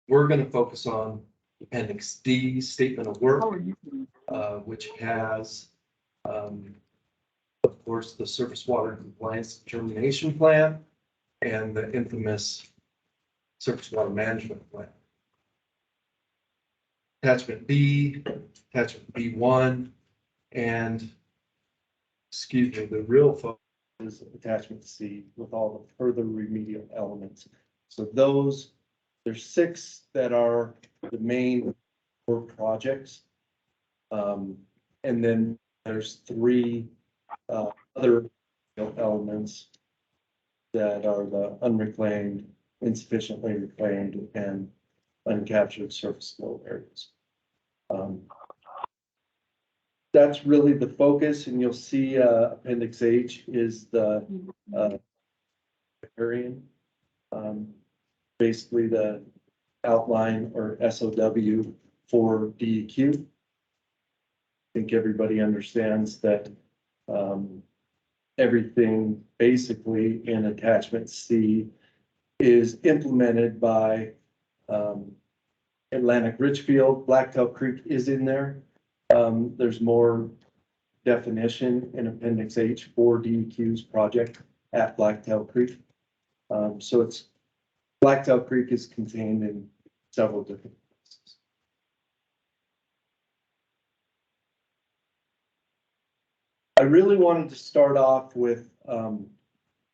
we're going to focus on Appendix D, Statement of Work, which has, of course, the Surface Water Compliance Determination Plan and the infamous Surface Water Management Plan. Attachment B, Attachment B1, and, excuse me, the real focus is Attachment C with all the further remedial elements. So those, there's 6 that are the main work projects. And then there's 3 other elements that are the unreclaimed, insufficiently reclaimed, and uncaptured surface flow areas. That's really the focus, and you'll see Appendix H is the variant, basically the outline or SOW for DEQ. I think everybody understands that everything basically in Attachment C is implemented by Atlantic Richfield. Blacktail Creek is in there. There's more definition in Appendix H for DEQ's project at Blacktail Creek. So it's Blacktail Creek is contained in several different places. I really wanted to start off with, and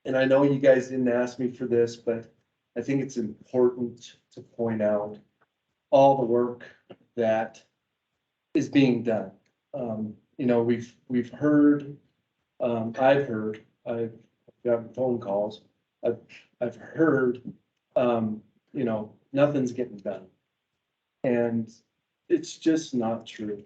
I know you guys didn't ask me for this, but I think it's important to point out all the work that is being done. You know, we've heard, I've heard, I've gotten phone calls. I've heard, you know, nothing's getting done, and it's just not true.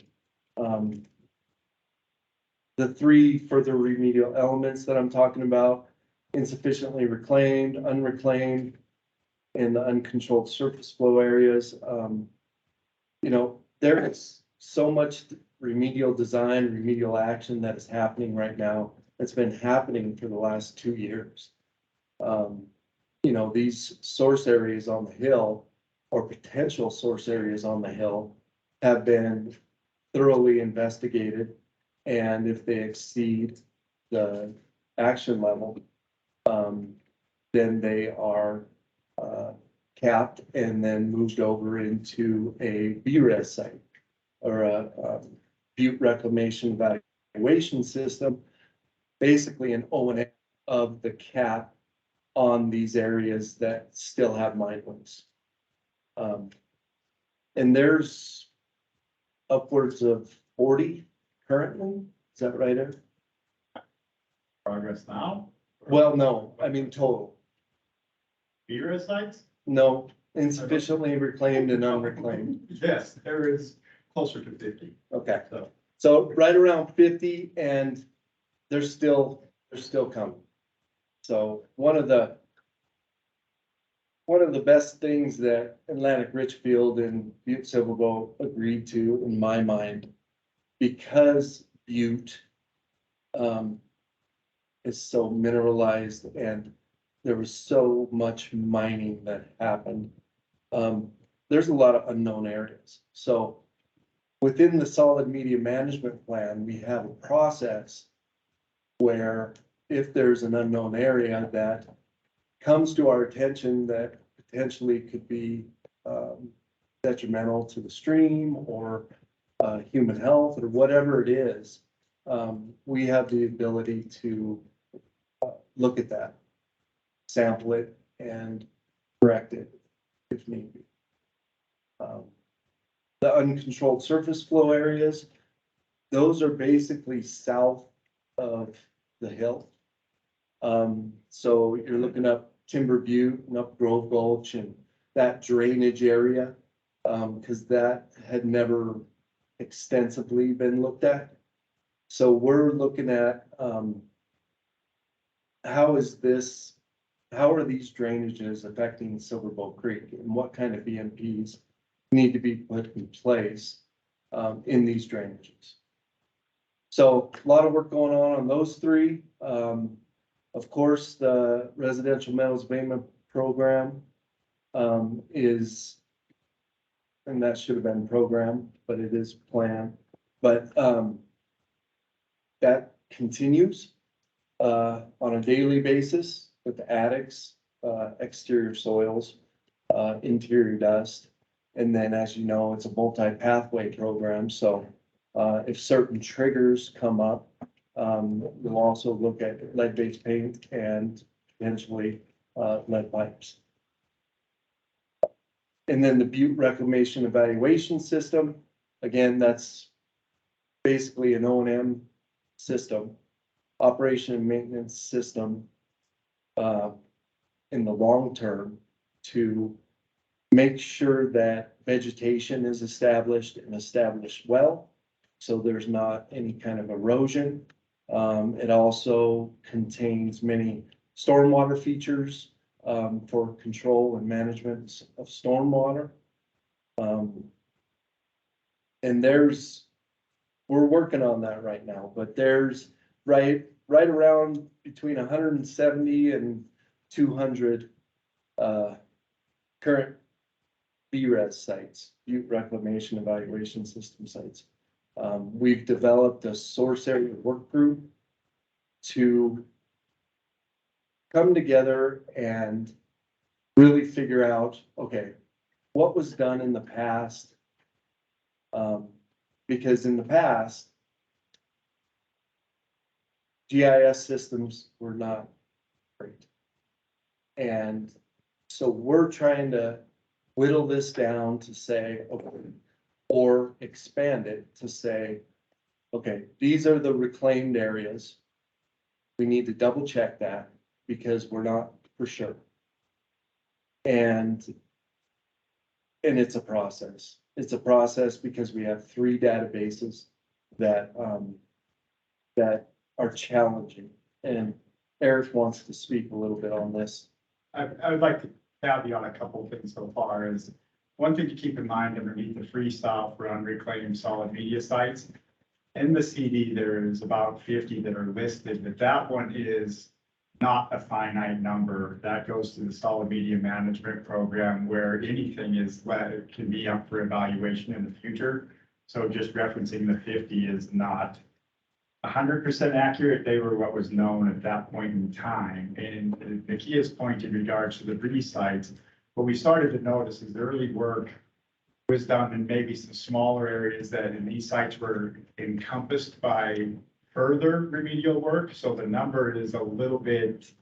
The 3 further remedial elements that I'm talking about: insufficiently reclaimed, unreclaimed, and the uncontrolled surface flow areas. You know, there is so much remedial design, remedial action that is happening right now. It's been happening for the last 2 years. You know, these source areas on the hill, or potential source areas on the hill, have been thoroughly investigated. And if they exceed the action level, then they are capped and then moved over into a BRES site, or a Butte Reclamation Evaluation System, basically an O&M of the cap on these areas that still have mine waste. And there's upwards of 40 currently. Is that right, Eric? Progress now? Well, no, I mean total. BRES sites? No, insufficiently reclaimed and unreclaimed. Yes, there is closer to 50. Okay, so right around 50, and they're still coming. So one of the best things that Atlantic Richfield and BPSOU agreed to, in my mind, because Butte is so mineralized and there was so much mining that happened, there's a lot of unknown areas. So within the solid media management plan, we have a process where if there's an unknown area that comes to our attention that potentially could be detrimental to the stream or human health or whatever it is, we have the ability to look at that, sample it, and correct it if need be. The uncontrolled surface flow areas, those are basically south of the hill. So you're looking up Timber Butte and up Grove Gulch and that drainage area, because that had never extensively been looked at. So we're looking at how are these drainages affecting Silverbow Creek, and what kind of BMPs need to be put in place in these drainages. So a lot of work going on those 3. Of course, the residential metals abatement program is and that should have been programmed, but it is planned. But, that continues, on a daily basis with the attics, exterior soils, interior dust. And then, as you know, it's a multi-pathway program, so, if certain triggers come up, we'll also look at lead-based paint and potentially, lead pipes. And then the Butte Reclamation Evaluation System, again, that's basically an O&M system, operation and maintenance system, in the long term to make sure that vegetation is established and established well, so there's not any kind of erosion. It also contains many stormwater features, for control and management of stormwater. And we're working on that right now, but there's right around between 170 and 200 current BRES sites, Butte Reclamation Evaluation System sites. We've developed a source area work group to come together and really figure out, okay, what was done in the past? Because in the past, GIS systems were not great. And so we're trying to whittle this down to say, okay, or expand it to say, okay, these are the reclaimed areas. We need to double check that because we're not for sure. And it's a process. It's a process because we have 3 databases that, that are challenging. And Eric wants to speak a little bit on this. I would like to caveat a couple of things so far is, one thing to keep in mind underneath the freestyle for unreclaimed solid media sites. In the CD, there is about 50 that are listed, but that one is not a finite number. That goes to the solid media management program where anything can be up for evaluation in the future. So just referencing the 50 is not 100% accurate. They were what was known at that point in time. And the keyest point in regards to the BRES sites, what we started to notice is the early work was done in maybe some smaller areas that in these sites were encompassed by further remedial work. So the number is a little bit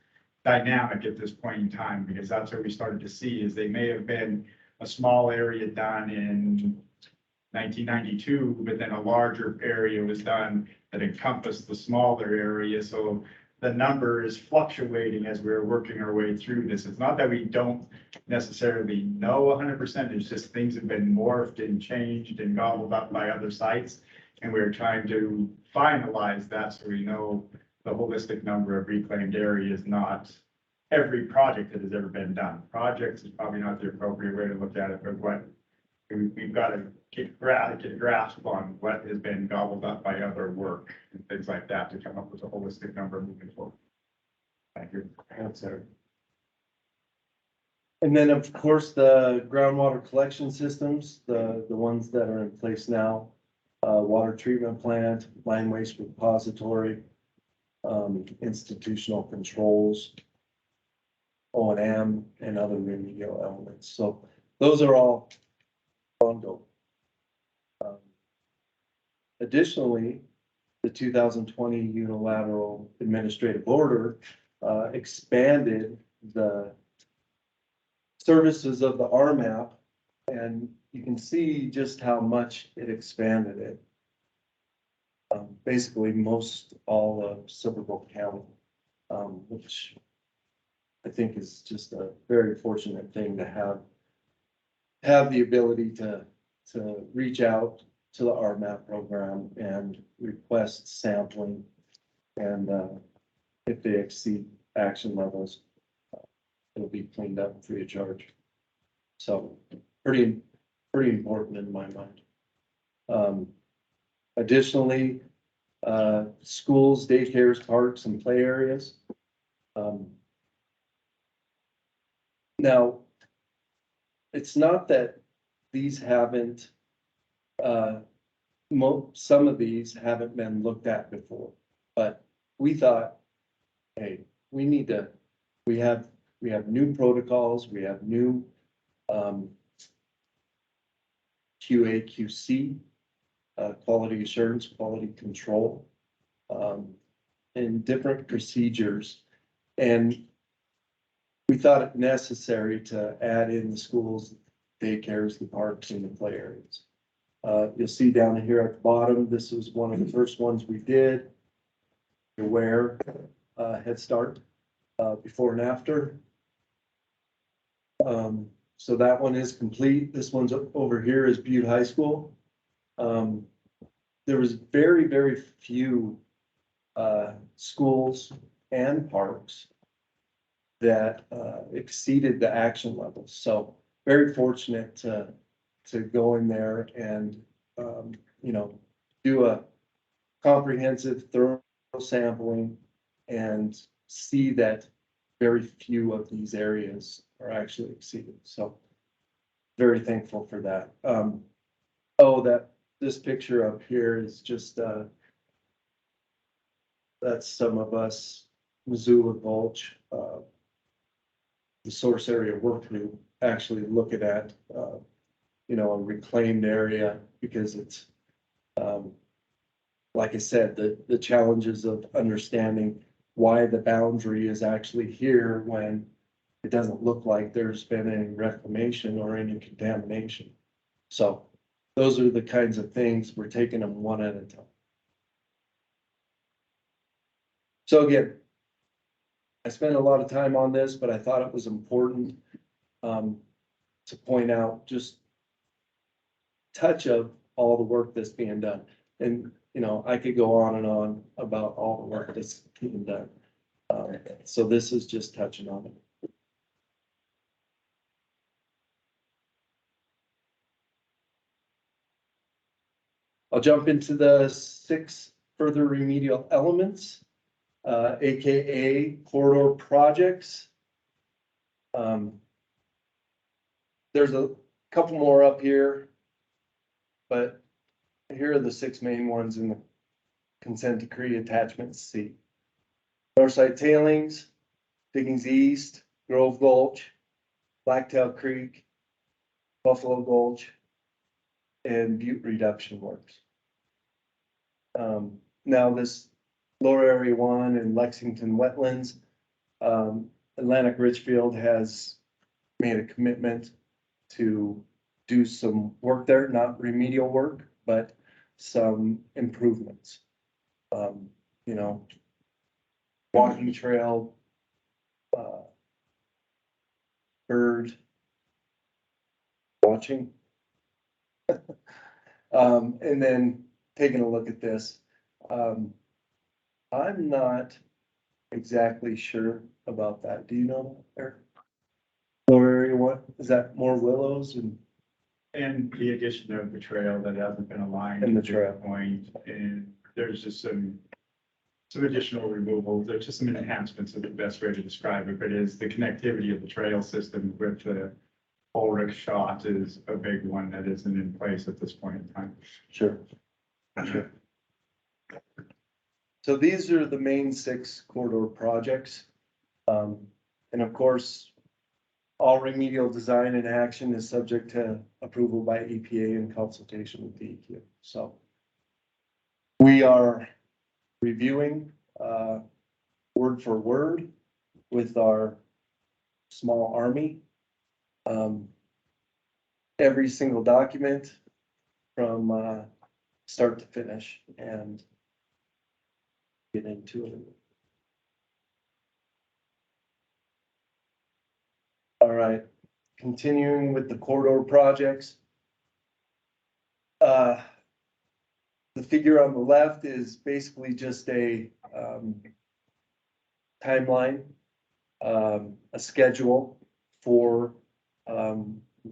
dynamic at this point in time, because that's what we started to see is they may have been a small area done in 1992, but then a larger area was done that encompassed the smaller area. So the number is fluctuating as we're working our way through this. It's not that we don't necessarily know 100%, it's just things have been morphed and changed and gobbled up by other sites. And we're trying to finalize that so we know the holistic number of reclaimed areas, not every project that has ever been done. Projects is probably not the appropriate way to look at it, but what we've got to get a grasp on what has been gobbled up by other work and things like that to come up with a holistic number moving forward. Thank you. Answer. And then, of course, the groundwater collection systems, the ones that are in place now, water treatment plant, mine waste repository, institutional controls, O&M, and other remedial elements. So those are all ongoing. Additionally, the 2020 unilateral administrative order expanded the services of the RMAP, and you can see just how much it expanded it. Basically, most all of Silverbolt County, which I think is just a very fortunate thing to have the ability to reach out to the RMAP program and request sampling, and if they exceed action levels, it'll be cleaned up free of charge. So pretty important in my mind. Additionally, schools, daycares, parks, and play areas. Now, it's not that these haven't, some of these haven't been looked at before, but we thought, hey, we need to, we have new protocols, we have new, QA, QC, quality assurance, quality control, and different procedures. And we thought it necessary to add in the schools, daycares, the parks, and the play areas. You'll see down here at the bottom, this was one of the first ones we did. Aware, Head Start, before and after. So that one is complete. This one's over here is Butte High School. There was very, very few schools and parks that exceeded the action levels. So very fortunate to go in there and, you know, do a comprehensive, thorough sampling and see that very few of these areas are actually exceeded. So very thankful for that. This picture up here is just, that's some of us, Missoula Gulch, the source area work group actually looking at, you know, a reclaimed area because it's, like I said, the challenges of understanding why the boundary is actually here when it doesn't look like there's been any reclamation or any contamination. So those are the kinds of things we're taking them one at a time. So again, I spent a lot of time on this, but I thought it was important to point out just touch of all the work that's being done. And, you know, I could go on and on about all the work that's being done. So this is just touching on it. I'll jump into the 6 further remedial elements, AKA corridor projects. There's a couple more up here, but here are the 6 main ones in the consent decree attachment C. Northside Tailings, Diggings East, Grove Gulch, Blacktail Creek, Buffalo Gulch, and Butte reduction works. Now this lower area 1 in Lexington wetlands, Atlantic Richfield has made a commitment to do some work there, not remedial work, but some improvements. You know, walking trail, bird watching. And then taking a look at this, I'm not exactly sure about that. Do you know, Eric? Lower area, what is that? More willows and the addition of the trail that hasn't been aligned. And the to trail. Point, and there's just some additional removals. There's just some enhancements of the best way to describe it, but is the connectivity of the trail system with the Ulrich shot is a big one that isn't in place at this point in time. Sure. Sure. So these are the main 6 corridor projects. And of course, all remedial design and action is subject to approval by EPA in consultation with DEQ. So we are reviewing word for word with our small army. Every single document from start to finish and get into it. All right, continuing with the corridor projects. The figure on the left is basically just a timeline, a schedule for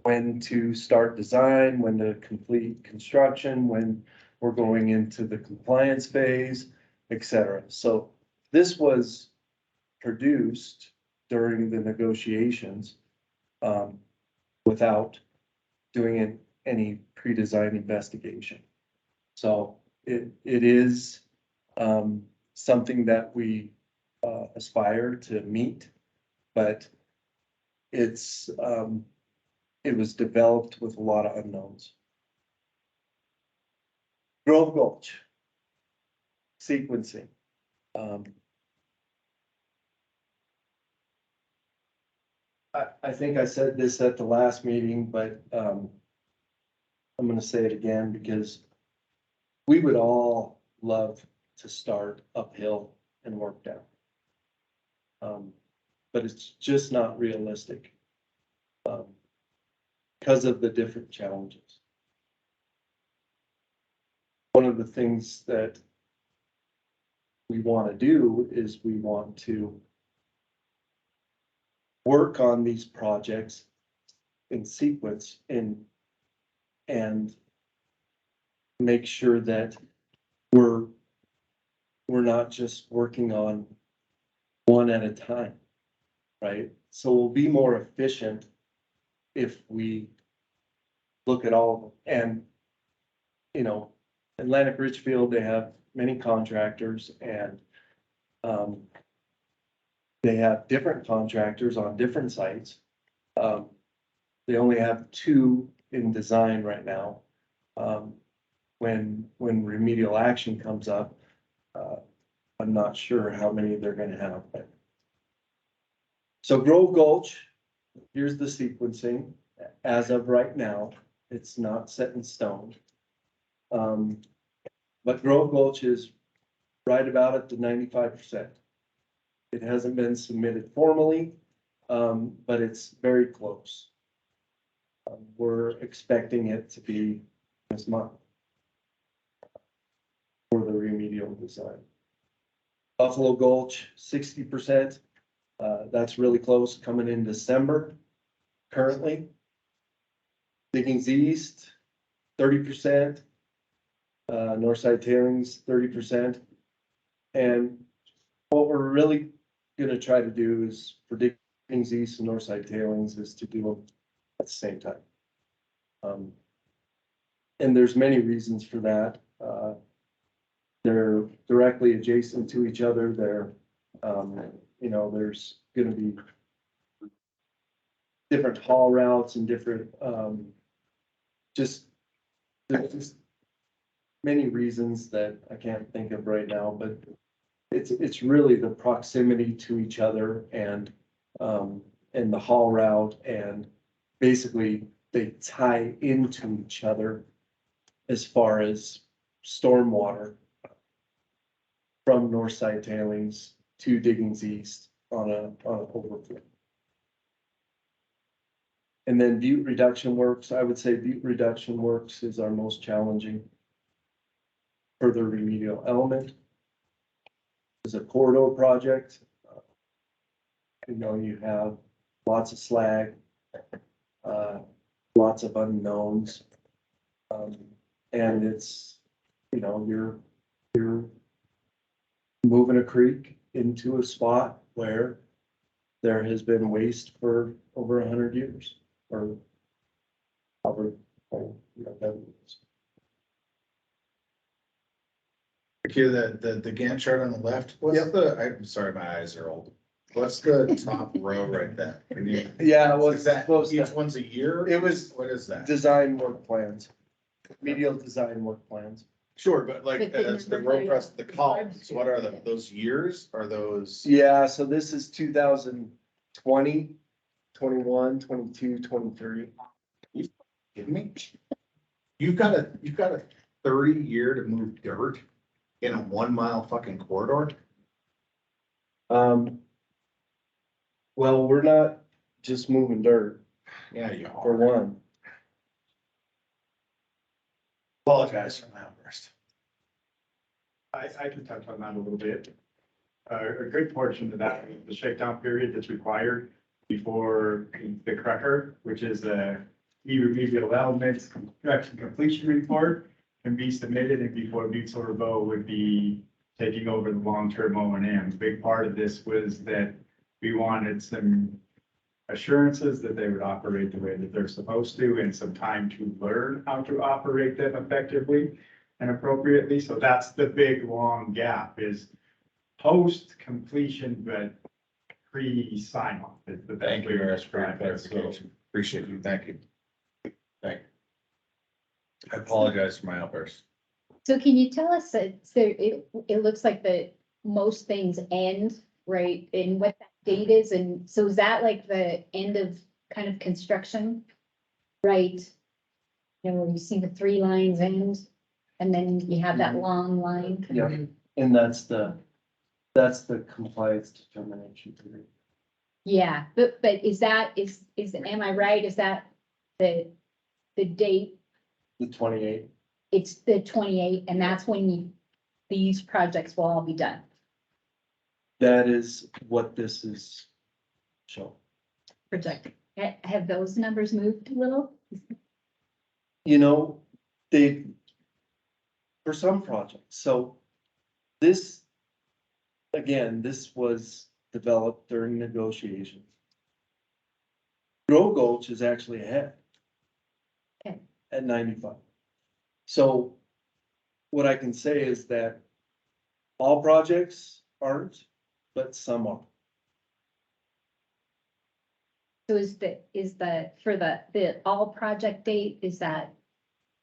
when to start design, when to complete construction, when we're going into the compliance phase, etc. So this was produced during the negotiations without doing it any pre-design investigation. So it is something that we aspire to meet, but it's it was developed with a lot of unknowns. Grove Gulch sequencing. I think I said this at the last meeting, but I'm gonna say it again because we would all love to start uphill and work down. But it's just not realistic. Because of the different challenges. One of the things that we want to do is we want to work on these projects in sequence and make sure that we're not just working on one at a time, right? So we'll be more efficient if we look at all of them. And, you know, Atlantic Richfield, they have many contractors and they have different contractors on different sites. They only have 2 in design right now. When remedial action comes up, I'm not sure how many they're gonna have. So Grove Gulch, here's the sequencing. As of right now, it's not set in stone. But Grove Gulch is right about at the 95%. It hasn't been submitted formally, but it's very close. We're expecting it to be this month for the remedial design. Buffalo Gulch, 60%. That's really close, coming in December currently. Diggings East, 30%. Northside Tailings, 30%. And what we're really gonna try to do is for Diggings East and Northside Tailings is to do them at the same time. And there's many reasons for that. They're directly adjacent to each other. They're, you know, there's gonna be different haul routes and different, there's just many reasons that I can't think of right now, but it's really the proximity to each other and the haul route, and basically they tie into each other as far as stormwater from Northside Tailings to Diggings East on a overflow. And then Butte Reduction Works, I would say Butte Reduction Works is our most challenging for the remedial element. It's a corridor project. You know, you have lots of slag, lots of unknowns. And it's, you know, you're moving a creek into a spot where there has been waste for over 100 years or over, you know, that is. Okay, the Gantt chart on the left, what's I'm sorry, my eyes are old. What's the top row right there? Yeah, it was Is that, supposed each to, one's a year? it was What is that? design work plans, remedial design work plans. Sure, but like, as the row across the columns, what are those years? Are those? Yeah, so this is 2020, 21, 22, 23. Kidding me? You've got a 30-year to move dirt in a 1 mile fucking corridor? Well, we're not just moving dirt Yeah, you for are. one. Apologize for my outburst. I can touch on that a little bit. A good portion of that, the shakedown period that's required before the cracker, which is a remedial elements construction completion report, can be submitted, and before BPSOU would be taking over the long-term O&M. Big part of this was that we wanted some assurances that they would operate the way that they're supposed to and some time to learn how to operate them effectively and appropriately. So that's the big, long gap is post completion, but pre-sign off. Thank you, Eric, for your clarification. Appreciate you. Thank you. Thank you. I apologize for my outburst. So can you tell us, so it looks like the most things end, right, and what that date is, and so is that like the end of kind of construction? Right? You know, where you see the 3 lines end, and then you have that long line. Yeah, and that's the compliance determination period. Yeah, but is that, am I right, is that the date? The 28th. It's the 28th, and that's when these projects will all be done. That is what this is showing. Projected. Have those numbers moved a little? You know, for some projects, so this, again, this was developed during negotiations. Grove Gulch is actually ahead. Okay. At 95. So what I can say is that all projects aren't, but some are. So for the all project date, is that,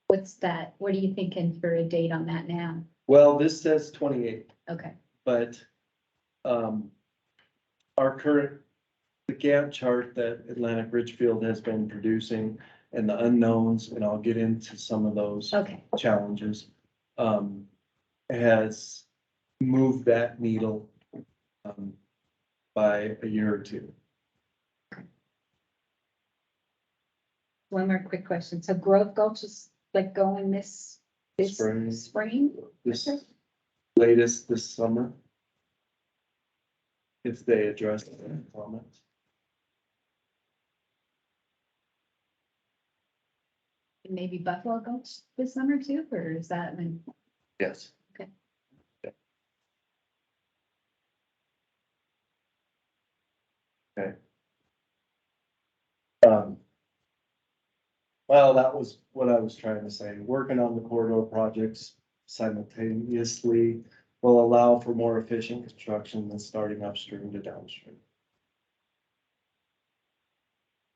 what's that? What are you thinking for a date on that now? Well, this says 28, Okay, but our current, the Gantt chart that Atlantic Richfield has been producing and the unknowns, and I'll get into some of those okay, challenges, has moved that needle by a year or two. one more quick question. So Grove Gulch is like going this Spring. spring? This latest this summer. If they address the comments. And maybe Buffalo Gulch this summer too, or is that when? Yes. Okay. Yeah. Okay. Well, that was what I was trying to say. Working on the corridor projects simultaneously will allow for more efficient construction than starting upstream to downstream.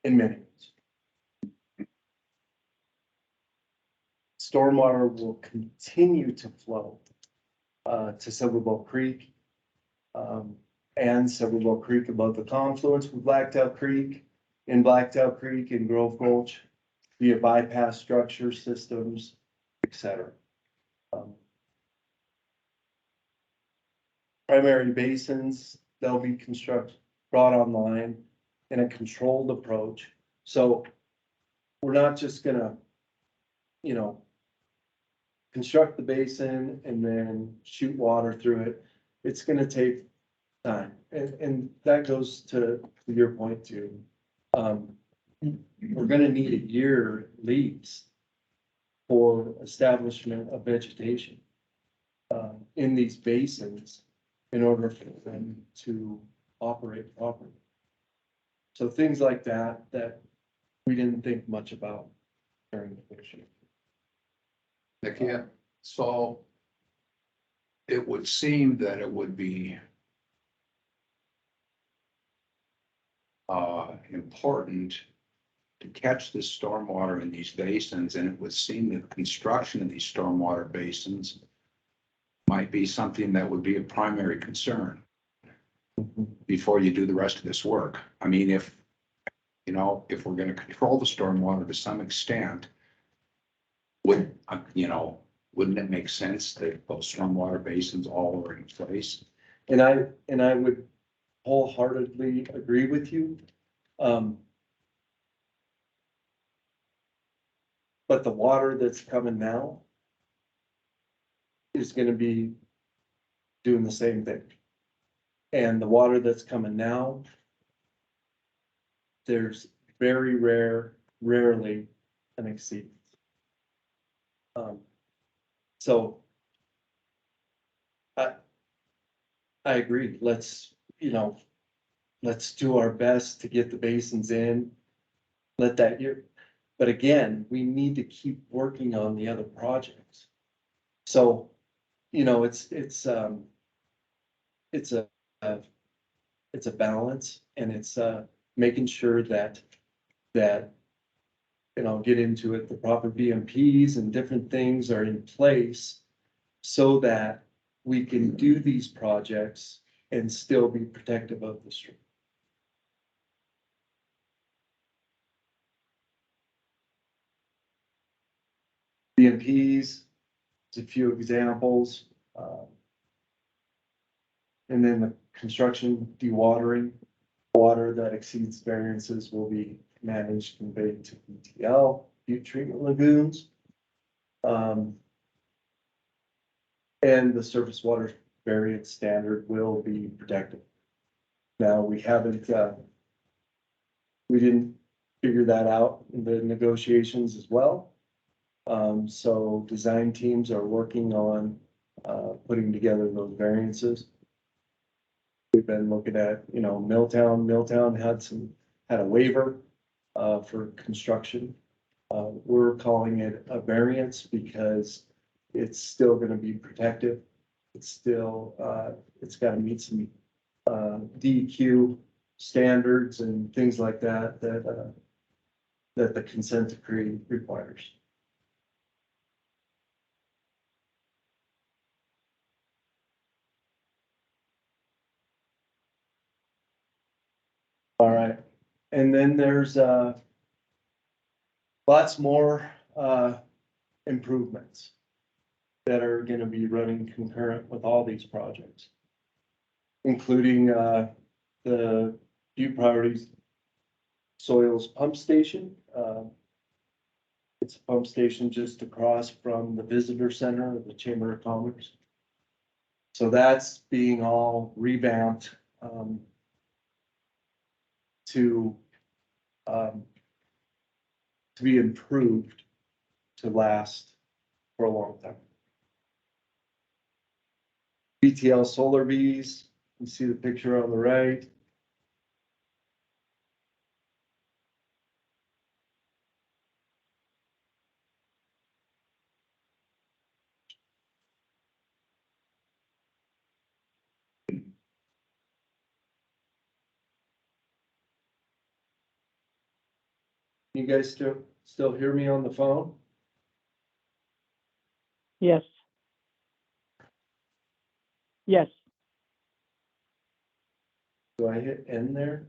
In many ways. Stormwater will continue to flow to Silverbow Creek and Silverbow Creek above the confluence with Blacktail Creek, in Blacktail Creek and Grove Gulch via bypass structure systems, etc. Primary basins, they'll be brought online in a controlled approach. So we're not just gonna, you know, construct the basin and then shoot water through it. It's gonna take time. And that goes to your point too. We're gonna need a year at least for establishment of vegetation in these basins in order for them to operate properly. So things like that we didn't think much about during the picture. Yeah, so it would seem that it would be important to catch this stormwater in these basins, and it would seem that construction of these stormwater basins might be something that would be a primary concern before you do the rest of this work. I mean, if we're going to control the stormwater to some extent, wouldn't it make sense that those stormwater basins all are in place? And I would wholeheartedly agree with you. But the water that's coming now is gonna be doing the same thing. And the water that's coming now, there's rarely an exceedance. So I agree. Let's, let's do our best to get the basins in. Let that year, but again, we need to keep working on the other projects. So, you know, it's a, it's a balance, and it's making sure that, and I'll get into it, the proper BMPs and different things are in place so that we can do these projects and still be protective of the stream. BMPs, a few examples. And then the construction dewatering, water that exceeds variances will be managed, conveyed to BTL, Butte treatment lagoons. And the surface water variance standard will be protected. Now, we haven't, we didn't figure that out in the negotiations as well. So design teams are working on, putting together those variances. We've been looking at, you know, Milltown had a waiver, for construction. We're calling it a variance because it's still gonna be protective. It's still, it's gotta meet some, DEQ standards and things like that, that the consent decree requires. All right, and then there's lots more improvements that are gonna be running concurrent with all these projects, including the Butte Priorities Soils Pump Station. It's a pump station just across from the Visitor Center of the Chamber of Commerce. So that's being all revamped to be improved to last for a long time. BTL solar bees, you see the picture on the right. You guys still hear me on the phone? Yes. Yes. Do I hit end there?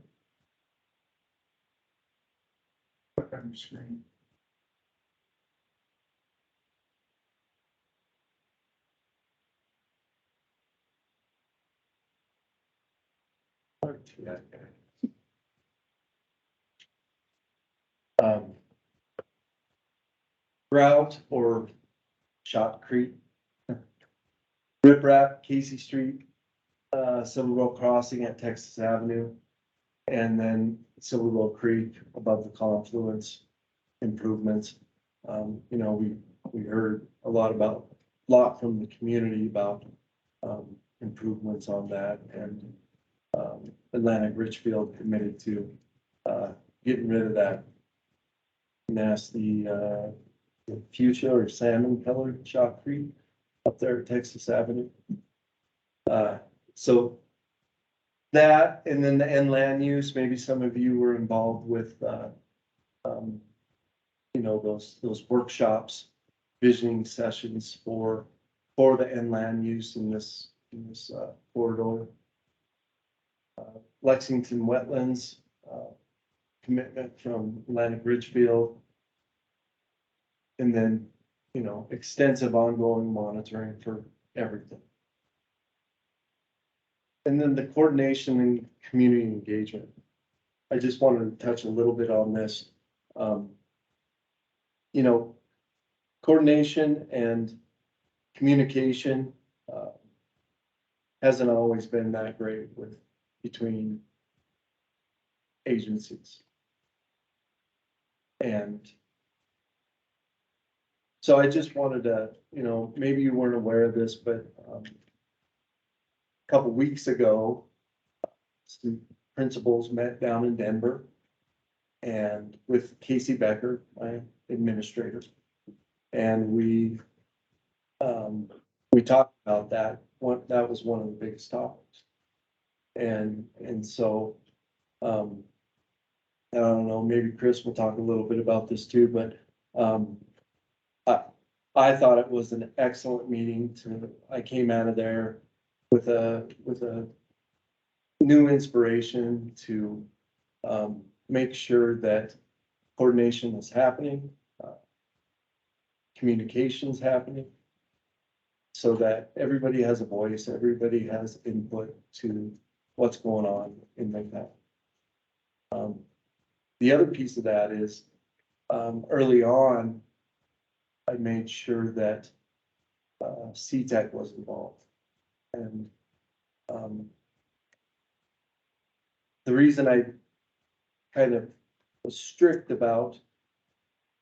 On your screen. Route or Shot Creek. Rip Rap, Casey Street, Silverbow Crossing at Texas Avenue. And then Silverbow Creek above the confluence improvements. You know, we heard a lot from the community about, improvements on that, and, Atlantic Richfield committed to, getting rid of that nasty, fuchsia or salmon colored Shot Creek up there at Texas Avenue. So that, and then the end land use, maybe some of you were involved with, you know, those workshops, visioning sessions for the end land use in this corridor. Lexington wetlands, commitment from Atlantic Ridgefield. And then, you know, extensive ongoing monitoring for everything. And then the coordination and community engagement. I just wanted to touch a little bit on this. You know, coordination and communication hasn't always been that great between agencies. And so I just wanted to, you know, maybe you weren't aware of this, but a couple weeks ago, principals met down in Denver. And with Casey Becker, my administrator. And we talked about that, that was one of the biggest topics. And so, I don't know, maybe Chris will talk a little bit about this too, but, I thought it was an excellent meeting I came out of there with a new inspiration to, make sure that coordination is happening, communication's happening, so that everybody has a voice, everybody has input to what's going on in the town. The other piece of that is, early on, I made sure that CTEC was involved. And the reason I kind of was strict about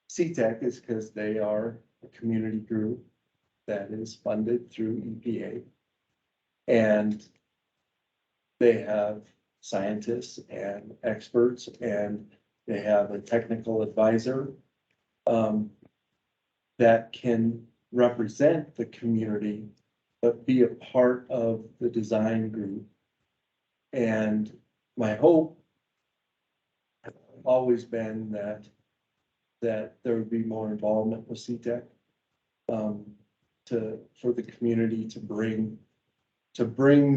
CTEC is because they are a community group that is funded through EPA. And they have scientists and experts, and they have a technical advisor that can represent the community, but be a part of the design group. And my hope has always been that there would be more involvement with CTEC, for the community to bring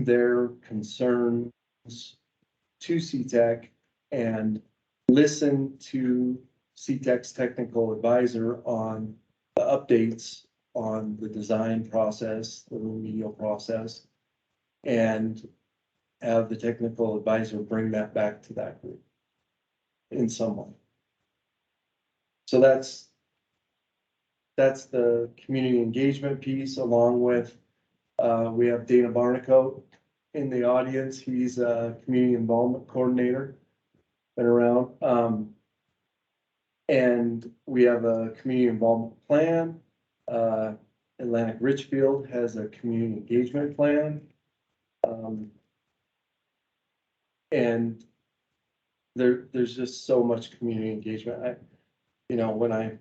their concerns to CTEC and listen to CTEC's technical advisor on the updates on the design process, the remedial process, and have the technical advisor bring that back to that group in some way. So that's the community engagement piece, along with, we have Dana Barnicoat in the audience. He's a community involvement coordinator, been around. And we have a community involvement plan. Atlantic Richfield has a community engagement plan. And there's just so much community engagement. When I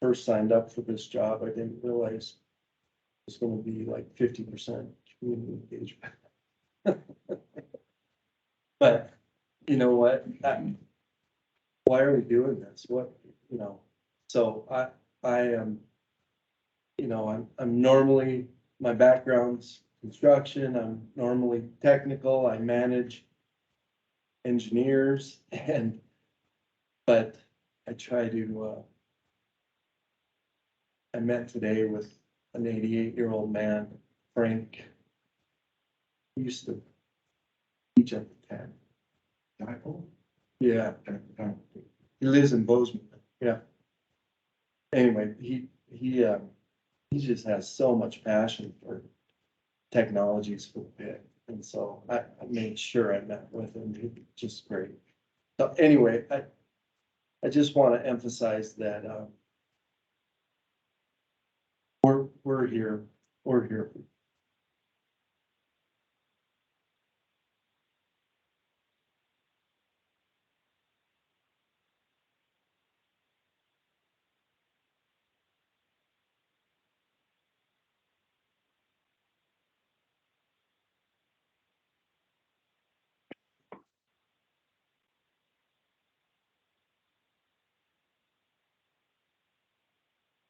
first signed up for this job, I didn't realize it was gonna be like 50% community engagement. But you know what? Why are we doing this? So I am, I'm normally, my background's construction, I'm normally technical, I manage engineers but I try to, I met today with an 88-year-old man, Frank. He used to teach at the town. Yeah. He lives in Bozeman. Yeah. Anyway, he just has so much passion for technologies for the pit. And so I made sure I met with him. He's just great. So anyway, I just want to emphasize that we're here. We're here.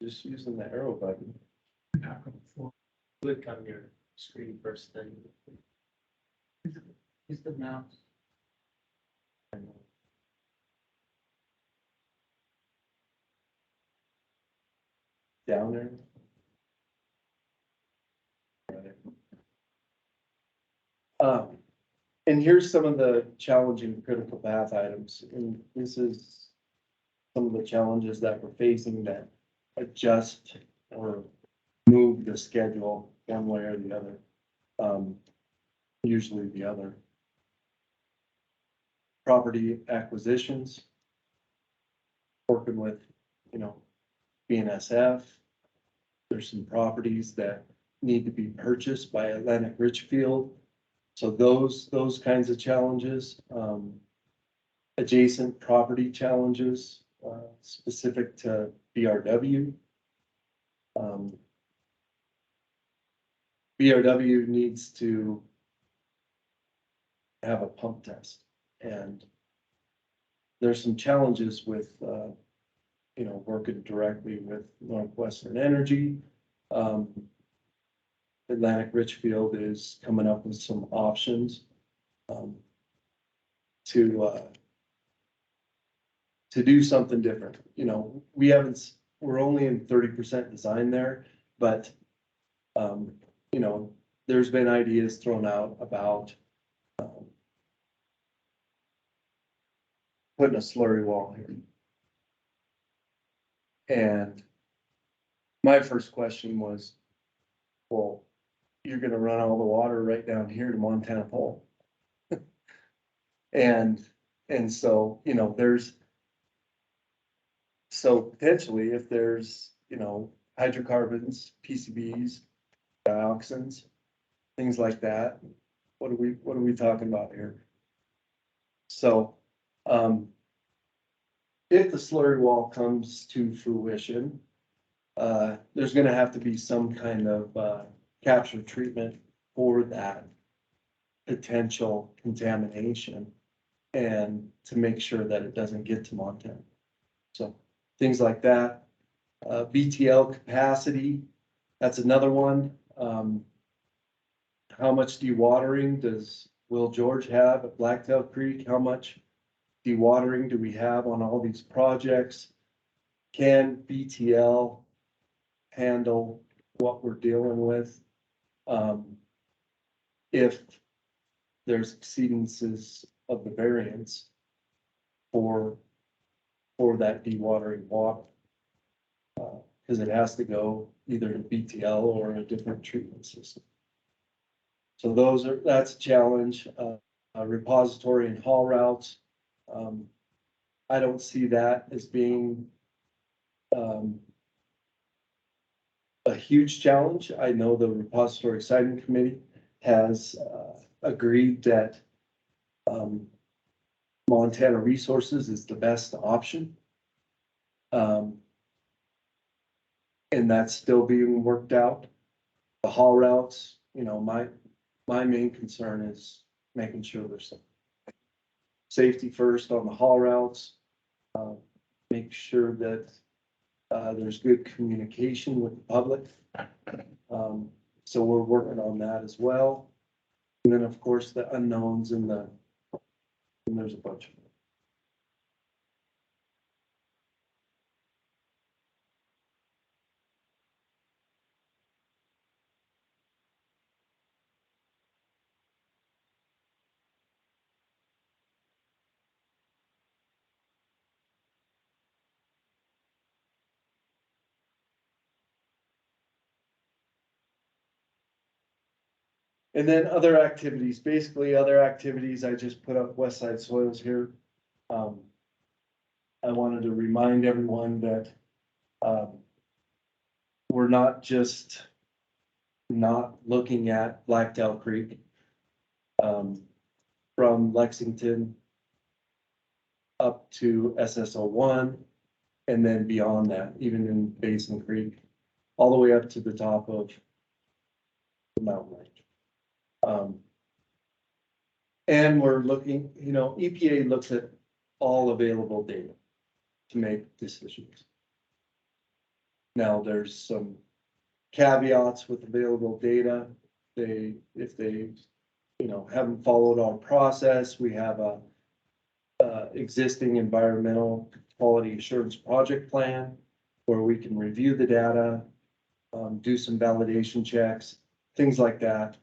Just using the arrow button. Click on your screen first, then. Use the mouse. Down there. And here's some of the challenging critical path items, and this is some of the challenges that we're facing that adjust or move the schedule one way or the other. Usually the other. Property acquisitions. Working with, BNSF. There's some properties that need to be purchased by Atlantic Richfield. So those kinds of challenges, adjacent property challenges, specific to BRW. BRW needs to have a pump test, and there's some challenges with, working directly with Northwestern Energy. Atlantic Richfield is coming up with some options, to do something different. We're only in 30% design there, but, there's been ideas thrown out about, putting a slurry wall here. And my first question was, well, you're gonna run all the water right down here to Montana Pole. And so, so potentially if there's, hydrocarbons, PCBs, dioxins, things like that, what are we talking about here? So, if the slurry wall comes to fruition, there's gonna have to be some kind of, capture treatment for that potential contamination and to make sure that it doesn't get to Montana. So things like that. BTL capacity, that's another one. How much dewatering does Will George have at Blacktail Creek? How much dewatering do we have on all these projects? Can BTL handle what we're dealing with? If there's exceedances of the variance for that dewatering water. Cause it has to go either to BTL or a different treatment system. So that's a challenge, repository and haul routes. I don't see that as being, a huge challenge. I know the repository siting committee has, agreed that, Montana Resources is the best option. And that's still being worked out. The haul routes, my main concern is making sure there's some safety first on the haul routes. Make sure that, there's good communication with the public. So we're working on that as well. And then, of course, the unknowns and there's a bunch of them. And then other activities, basically other activities, I just put up West Side Soils here. I wanted to remind everyone that, we're not just not looking at Blacktail Creek. From Lexington up to SSO1 and then beyond that, even in Basin Creek, all the way up to the top of the mountain range. And we're looking, EPA looks at all available data to make decisions. Now, there's some caveats with available data. If they, haven't followed our process, we have a existing environmental quality assurance project plan where we can review the data, do some validation checks, things like that.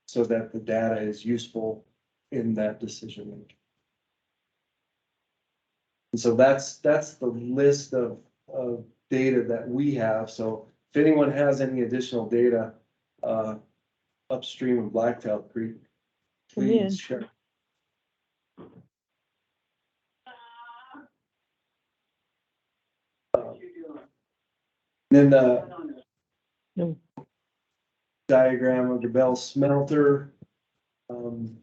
So that the data is useful in that decision making. And so that's the list of data that we have. So if anyone has any additional data, upstream of Blacktail Creek, please share. Then the diagram of the Bell smelter. Um,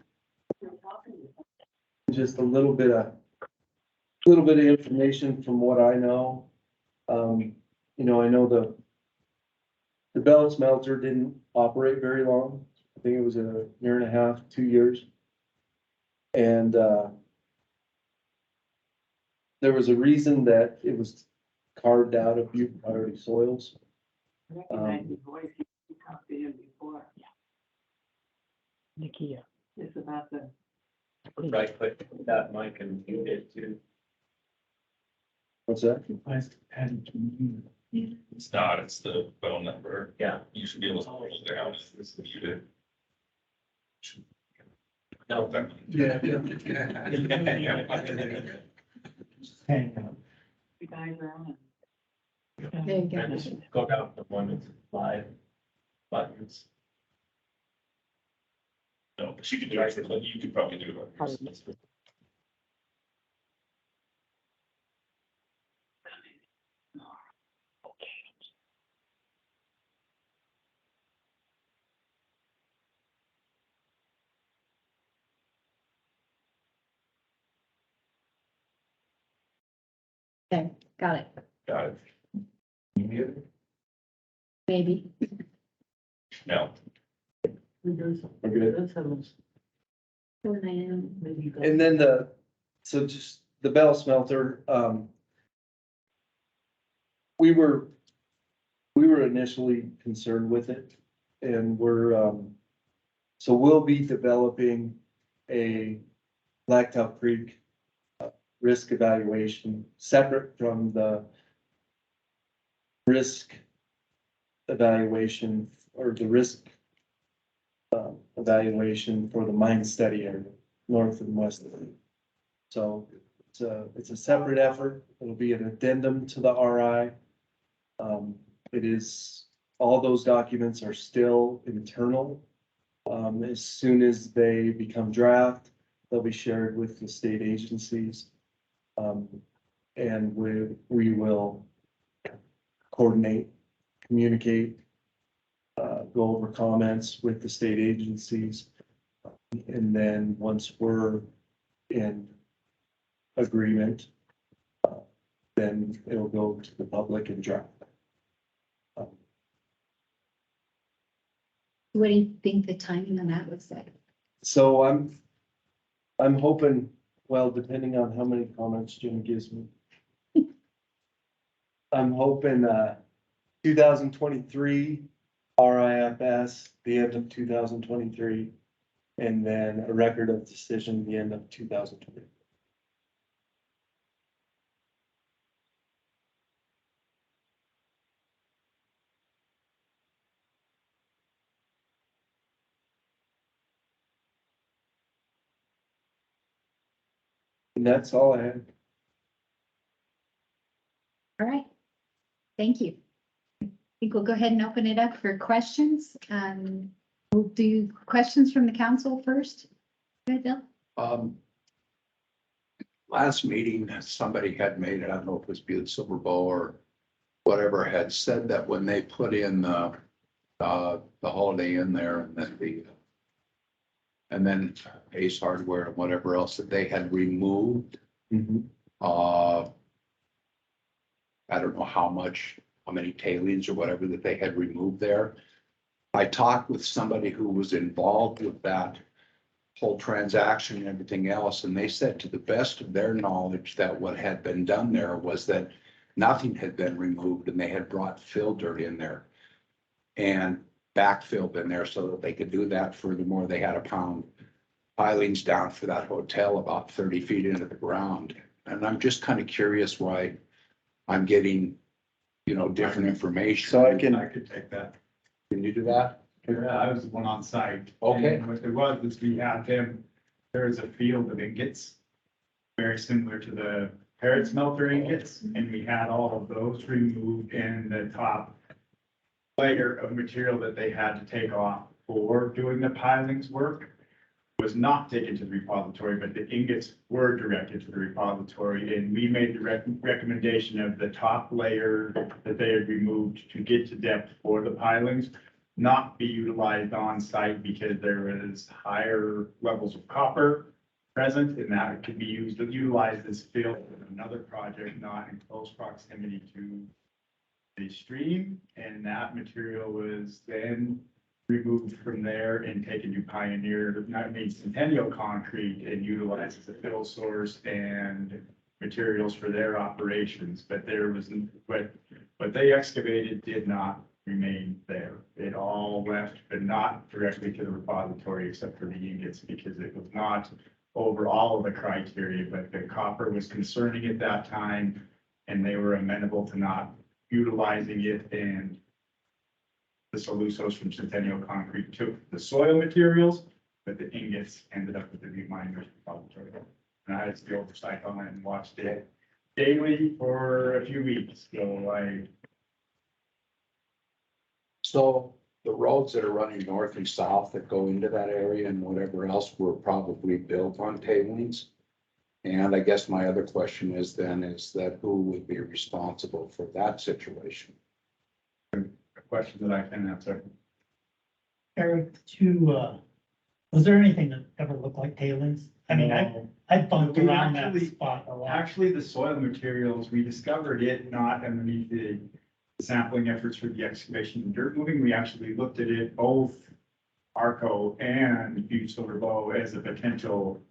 just a little bit of information from what I know. You know, I know the bellows smelter didn't operate very long. I think it was a year and a half, 2 years. And, there was a reason that it was carved out of Butte priority soils. Recognize your voice, you talked to him before. Nikia. It's about the. Right click that mic and mute it too. What's that? It's not, it's the phone number. Yeah. You should be able to hold it down. It's muted. No. Yeah. The guys around. There you And go. just go down to one that's live buttons. No, but you could do it, but you could probably do it. on yours. Okay, got it, Got it. You muted? maybe. No. We're good. That's how much. Maybe. And then so just the bell smelter, we were initially concerned with it, and so we'll be developing a Blacktail Creek risk evaluation separate from the risk evaluation or the risk evaluation for the mine study area, north and west of it. So it's a separate effort. It'll be an addendum to the RI. It is, all those documents are still internal. As soon as they become draft, they'll be shared with the state agencies. And we will coordinate, communicate, go over comments with the state agencies. And then once we're in agreement, then it'll go to the public and draft. What do you think the timing on that looks like? So I'm hoping, well, depending on how many comments Jim gives me. I'm hoping, 2023 RIFS, the end of 2023, and then a record of decision, the end of 2020. And that's all I have. All right, thank you. I think we'll go ahead and open it up for questions. We'll do questions from the council first. Go ahead, Bill. Last meeting, somebody had made it, I don't know if it was Butte Silver Bow or whatever, had said that when they put in the Holiday Inn there and then Ace Hardware and whatever else that they had removed, I don't know how many tailings or whatever that they had removed there. I talked with somebody who was involved with that whole transaction and everything else, and they said to the best of their knowledge that what had been done there was that nothing had been removed and they had brought fill dirt in there and backfilled in there so that they could do that. Furthermore, they had to pound pilings down for that hotel about 30 feet into the ground. And I'm just kind of curious why I'm getting, different information. So I could take that. Can you do that? Yeah, I was the one on site. Okay. And what there was is we had them, there is a field of ingots, very similar to the Parrot smelter ingots, and we had all of those removed, and the top layer of material that they had to take off for doing the pilings work was not taken to the repository, but the ingots were directed to the repository, and we made the recommendation of the top layer that they had removed to get to depth for the pilings not be utilized on site because there was higher levels of copper present, and that it could be utilized as fill in another project not in close proximity to the stream, and that material was then removed from there and taken to Pioneer, not made Centennial Concrete, and utilized as a fill source and materials for their operations. But there was, what they excavated did not remain there. It all left, but not directly to the repository except for the ingots, because it was not over all of the criteria, but the copper was concerning at that time, and they were amenable to not utilizing it, and the Solusos from Centennial Concrete took the soil materials, but the ingots ended up with the new miners repository. And I had the oversight on it and watched it daily for a few weeks, So the roads that are running north and south that go into that area and whatever else were probably built on tailings. And I guess my other question is then is that who would be responsible for that situation? a question that I can answer. Eric, was there anything that ever looked like tailings? I mean, I bumped We around that actually- spot a lot. Actually, the soil materials, we discovered it not underneath the sampling efforts for the excavation and dirt moving. We actually looked at it, both Arco and Butte Silver Bow, as a potential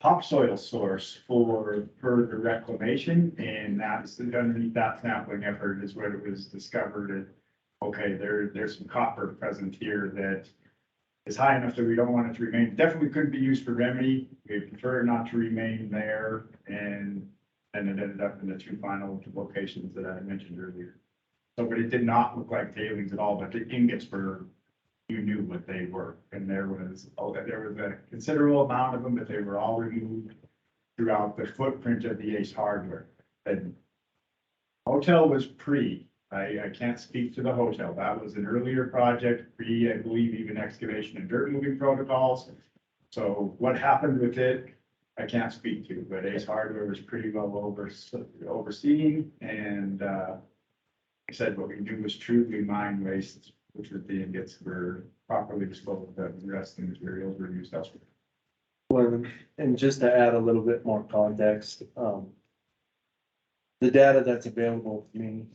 topsoil source for further reclamation. And that's underneath that sampling effort is where it was discovered. And okay, there's some copper present here that is high enough that we don't want it to remain. Definitely couldn't be used for remedy. We prefer not to remain there. And it ended up in the two final locations that I mentioned earlier. So, but it did not look like tailings at all, but the ingots were, you knew what they were. And there was a considerable amount of them, but they were all removed throughout the footprint of the Ace Hardware. And hotel was I can't speak to the hotel. That was an earlier project, I believe, even excavation and dirt moving protocols. So what happened with it, I can't speak to, but Ace Hardware was pretty well overseen, and I said what we do was truly mine waste, which was the ingots were properly disposed of, the rest of the materials were used elsewhere. Well, and just to add a little bit more context, the data that's available to me,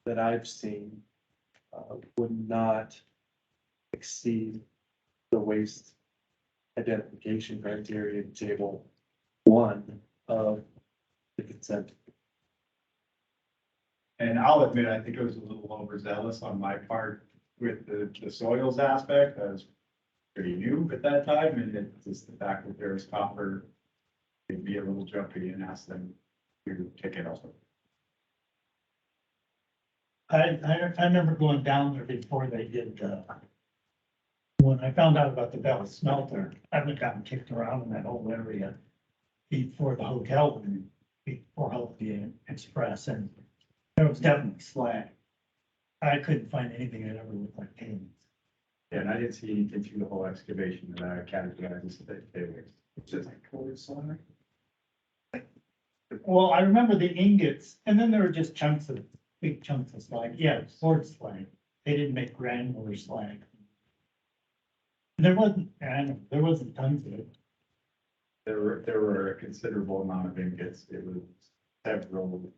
that I've seen, would not exceed the waste identification criteria in table 1 of the consent. And I'll admit, I think it was a little overzealous on my part with the soils aspect. I was pretty new at that time, and it's just the fact that there was copper, it'd be a little jumpy and ask them to take it also. I remember going down there before they did, when I found out about the Bell smelter, I haven't gotten kicked around in that whole area before the hotel, before Holiday Express, and there was definitely slag. I couldn't find anything that ever looked like tailings. Yeah, and I didn't see anything through the whole excavation that I categorized as tailings. It's just like cold slag. Well, I remember the ingots, and then there were just big chunks of slag. Yeah, quartz slag. They didn't make granular slag. There wasn't tons of it. There were a considerable amount of ingots. It was several,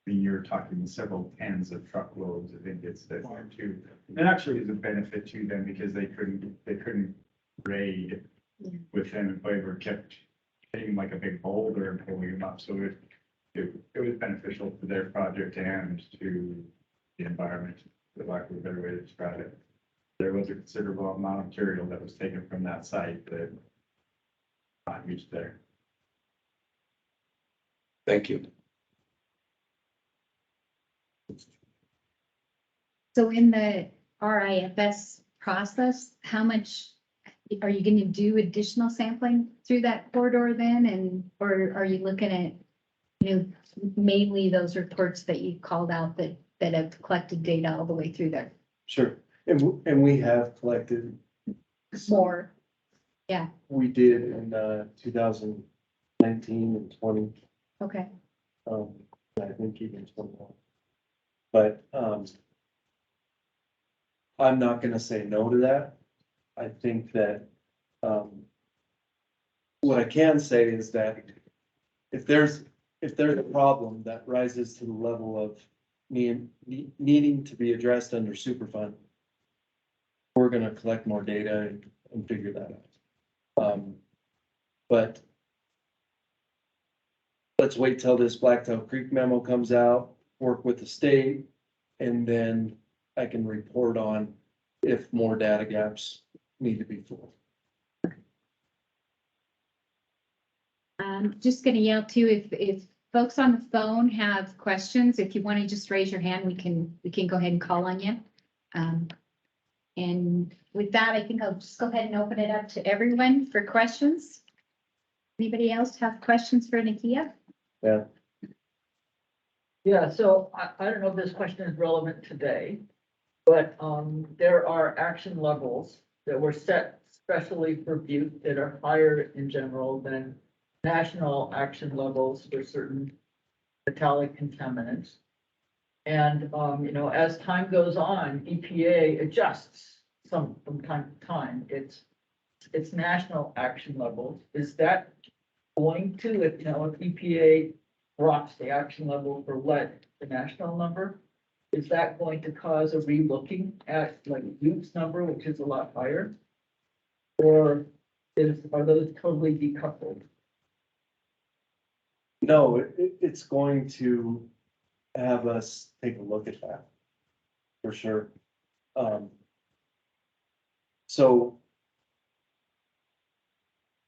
I mean, you're talking several tens of truckloads of ingots that went to. And actually is a benefit to them because they couldn't raid with them if they were kept hitting like a big boulder and pulling them up. So it was beneficial to their project and to the environment, for lack of a better way to describe it. There was a considerable amount of material that was taken from that site that not reached there. Thank you. So in the RIFS process, how much are you going to do additional sampling through that corridor then? And, or are you looking at, mainly those reports that you called out that have collected data all the way through there? Sure, and we have collected More, we did in 2019 and 20. okay. I think even 21. But I'm not gonna say no to that. I think that, what I can say is that if there's a problem that rises to the level of needing to be addressed under Superfund, we're gonna collect more data and figure that out. But let's wait till this Blacktail Creek memo comes out, work with the state, and then I can report on if more data gaps need to be filled. Just gonna yell too, if folks on the phone have questions, if you want to just raise your hand, we can go ahead and call on you. And with that, I think I'll just go ahead and open it up to everyone for questions. Anybody else have questions for Nakia? Yeah. Yeah, so I don't know if this question is relevant today, but there are action levels that were set specially for Butte that are higher in general than national action levels for certain metallic contaminants. And, you know, as time goes on, EPA adjusts from time to time. It's national action levels. Is that going to, if, you know, if EPA drops the action level for lead, the national number, is that going to cause a relooking at like Butte's number, which is a lot higher? Or are those totally decoupled? No, it's going to have us take a look at that, for sure. So,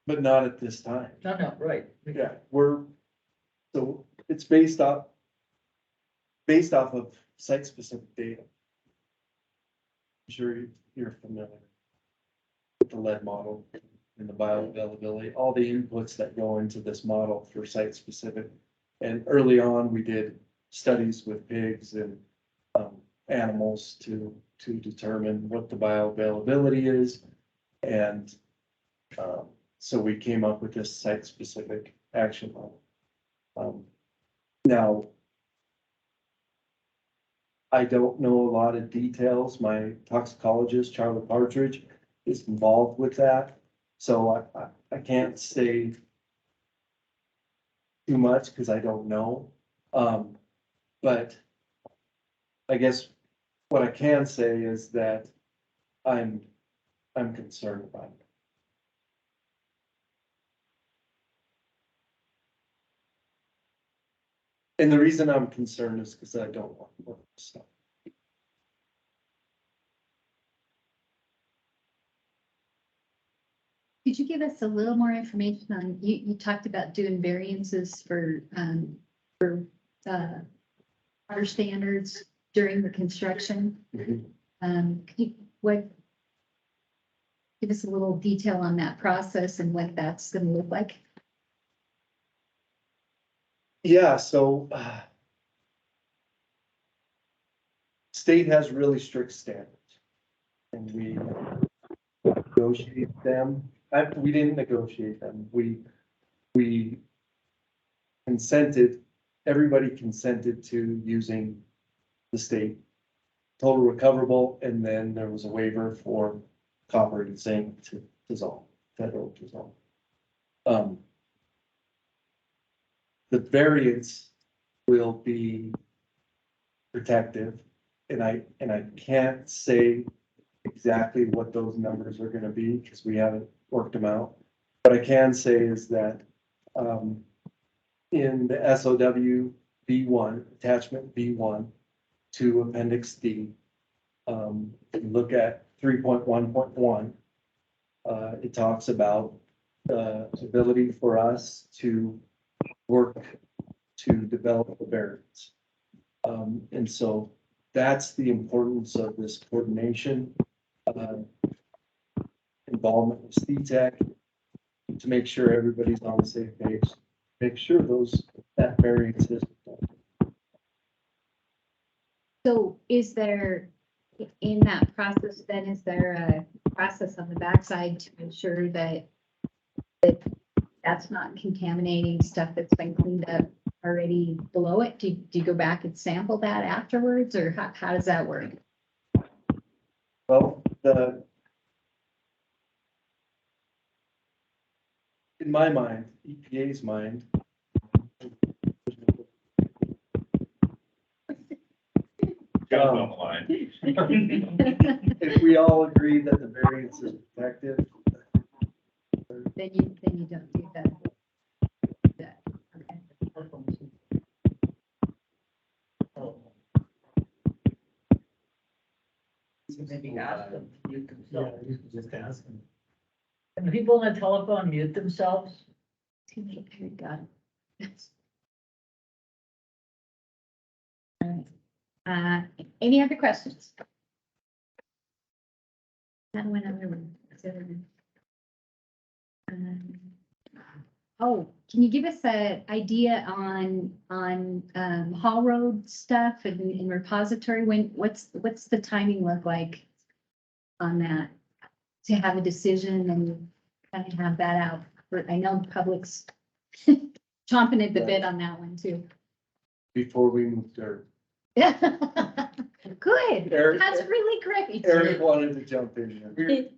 but not at this time. No, right. Yeah, so it's based off of site-specific data. I'm sure you're familiar with the lead model and the bioavailability, all the inputs that go into this model for site-specific. And early on, we did studies with pigs and animals to determine what the bioavailability is. And so we came up with this site-specific action model. Now, I don't know a lot of details. My toxicologist, Charlie Partridge, is involved with that. So I can't say too much because I don't know. But I guess what I can say is that I'm concerned about it. And the reason I'm concerned is because I don't want more stuff. Could you give us a little more information on, you talked about doing variances for water standards during the construction. Could you, give us a little detail on that process and what that's gonna look like? Yeah, so state has really strict standards and we negotiate them. We didn't negotiate them. We consented, everybody consented to using the state total recoverable, and then there was a waiver for copper and zinc to dissolve, federal dissolve. The variance will be protective, and I can't say exactly what those numbers are gonna be, because we haven't worked them out. What I can say is that, in the SOW B1, attachment B1 to Appendix D, if you look at 3.1.1, it talks about the ability for us to work to develop a variance. And so that's the importance of this coordination, involvement with CTEC to make sure everybody's on the same page, make sure that variance is done. So is there, in that process, then is there a process on the backside to ensure that that's not contaminating stuff that's been cleaned up already below it? Do you go back and sample that afterwards, or how does that work? Well, in my mind, EPA's mind. Got it on the line. If we all agree that the variance is protected, Then you don't do that. Okay. Maybe ask them to mute Yeah, themselves. you can just ask them. Can the people on the telephone mute themselves? Too late, I got it. All right. Any other questions? That went over. Oh, can you give us an idea on Hall Road stuff and repository? What's the timing look like on that? To have a decision and kind of have that out, I know the public's chomping at the bit on that one too. before we move dirt. Good, Eric- that's really great. Eric wanted to jump in here.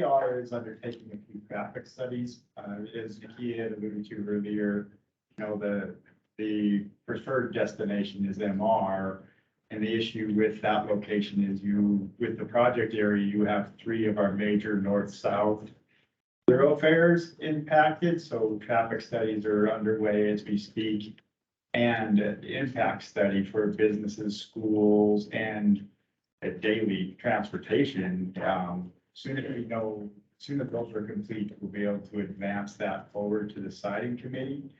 AR is undertaking a few traffic studies, as Nikki had alluded to earlier. You know, the preferred destination is MR. And the issue with that location is with the project area, you have 3 of our major north-south thoroughfares impacted. So traffic studies are underway as we speak. And the impact study for businesses, schools, and daily transportation. Soon as those are complete, we'll be able to advance that forward to the siting committee.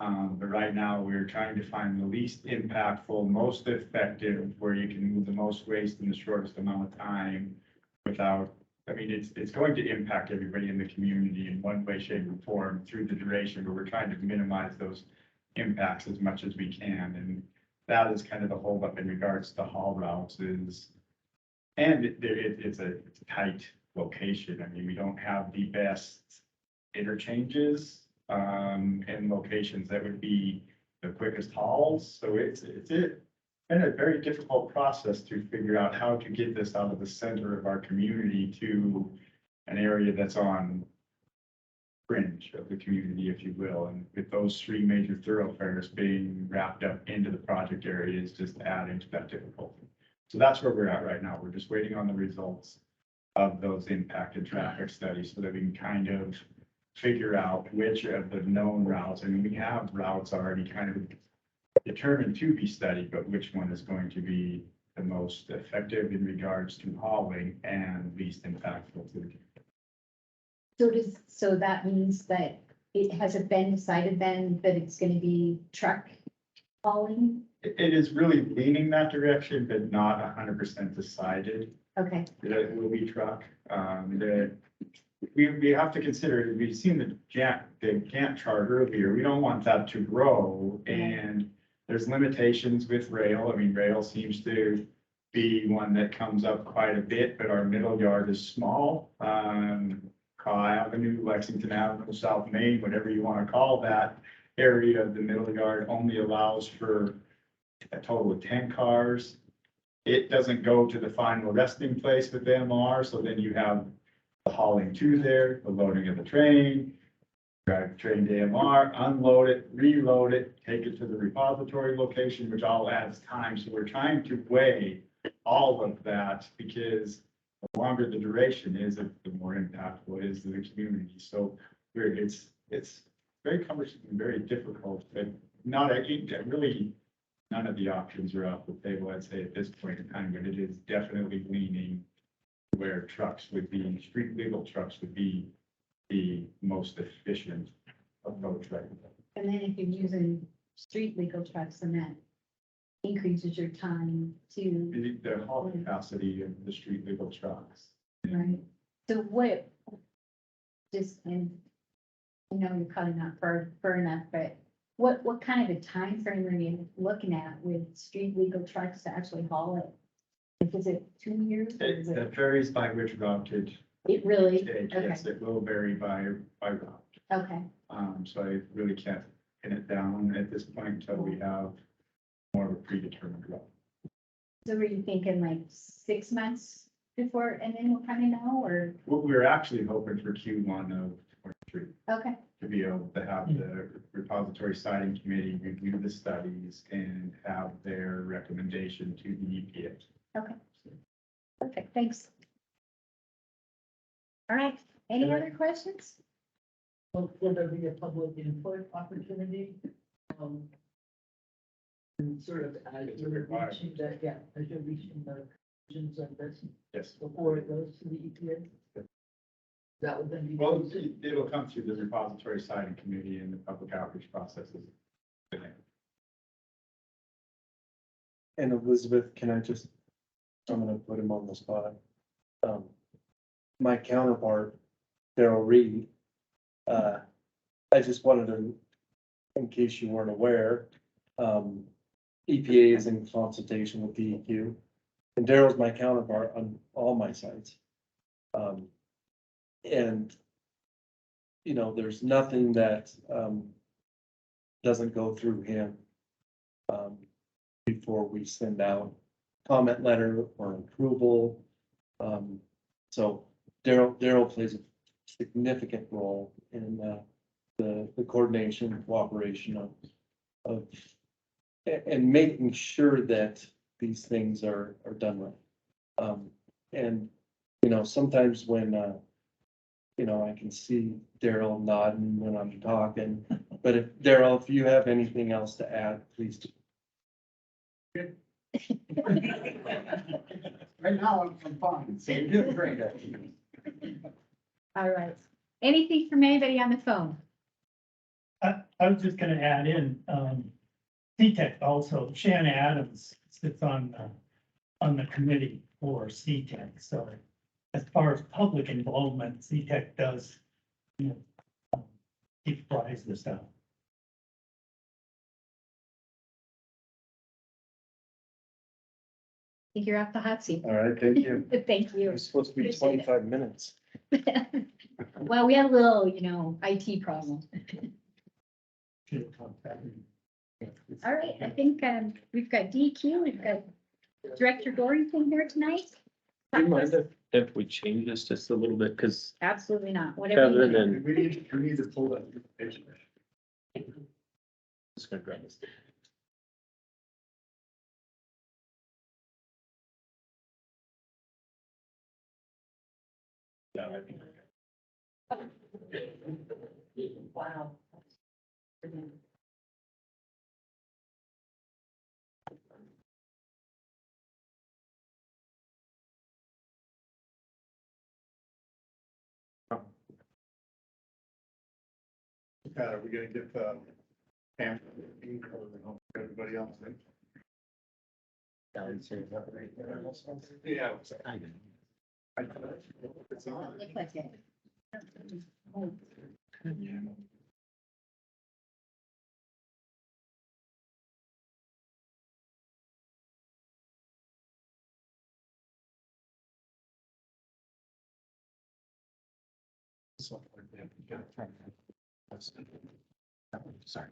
But right now, we're trying to find the least impactful, most effective, where you can move the most waste in the shortest amount of time without, I mean, it's going to impact everybody in the community in one way, shape, or form through the duration, but we're trying to minimize those impacts as much as we can. And that is kind of the holdup in regards to haul routes is, and it's a tight location. I mean, we don't have the best interchanges and locations that would be the quickest hauls. So it's been a very difficult process to figure out how to get this out of the center of our community to an area that's on fringe of the community, if you will. And with those 3 major thoroughfares being wrapped up into the project area is just adding to that difficulty. So that's where we're at right now. We're just waiting on the results of those impacted traffic studies so that we can kind of figure out which of the known routes. I mean, we have routes already kind of determined to be studied, but which one is going to be the most effective in regards to hauling and least impactful to the community. So that means that it hasn't been decided then that it's gonna be truck hauling? It is really leaning that direction, but not 100% decided Okay, that it will be truck. We have to consider, we've seen the Gantt chart earlier, we don't want that to grow, and there's limitations with rail. I mean, rail seems to be one that comes up quite a bit, but our middle yard is small. Carl Avenue, Lexington Avenue, South Main, whatever you want to call that area of the middle yard only allows for a total of 10 cars. It doesn't go to the final resting place with MR, so then you have the hauling to there, the loading of the train, drive the train to MR, unload it, reload it, take it to the repository location, which all adds time. So we're trying to weigh all of that because the longer the duration is, the more impactful it is to the community. So it's very cumbersome and very difficult, but really none of the options are off the table, I'd say at this point in time, but it is definitely leaning where trucks would be, street legal trucks would be the most efficient approach right now. and then if you're using street legal trucks, then that increases your time to, The haul capacity of the street legal trucks. right? So what, and I know you're probably not far enough, but what kind of a time frame are you looking at with street legal trucks to actually haul it? Like, is it 2 years? Or is It varies by which route it really? take. Okay, Yes, it will vary by route. okay, So I really can't pin it down at this point until we have more of a predetermined route. so were you thinking like 6 months before, and then we'll kind of know, or, We're actually hoping for Q1 of 23 okay, to be able to have the repository siting committee review the studies and have their recommendation to the EPA. okay. Perfect, thanks. All right, any other questions? Will there be a public input opportunity? And sort of as It's a you're requirement. reaching that, yeah, as you're reaching the conclusions of this Yes. before it goes to the EPA? That would then be. Well, posted? it'll come through the repository siting committee and the public outreach processes. And Elizabeth, can I just, I'm gonna put him on the spot. My counterpart, Daryl Reed, I just wanted to, in case you weren't aware, EPA is in consultation with DEQ. And Daryl's my counterpart on all my sites. And, you know, there's nothing that, doesn't go through him. Before we send out comment letter or approval. So Daryl plays a significant role in, the coordination, cooperation of, and making sure that these things are done right. And, you know, sometimes when, you know, I can see Daryl nodding when I'm talking, but if, Daryl, if you have anything else to add, please do. Right now, I'm fine. So you're doing great. All right, anything from anybody on the phone? I was just gonna add in, CTEC also, Shannon Adams sits on the committee for CTEC, so as far as public involvement, CTEC does, you know, keep apprised of stuff. I think you're off the hot seat. All right, thank you. Thank you. It's supposed to be Appreciate it. 25 minutes. Well, we had a little, you know, IT problem. All right, I think, we've got DQ, we've got Director Dorrington here tonight. Do you mind if we change this just a little bit, because Absolutely not, whatever. you Kevin want. and. We need to pull that information. Just gonna grab this. Yeah, I think- Wow. Are we gonna get the everybody else in? Yeah, I'd say that right there. Yeah. I do. It's on. Look like it. Sorry.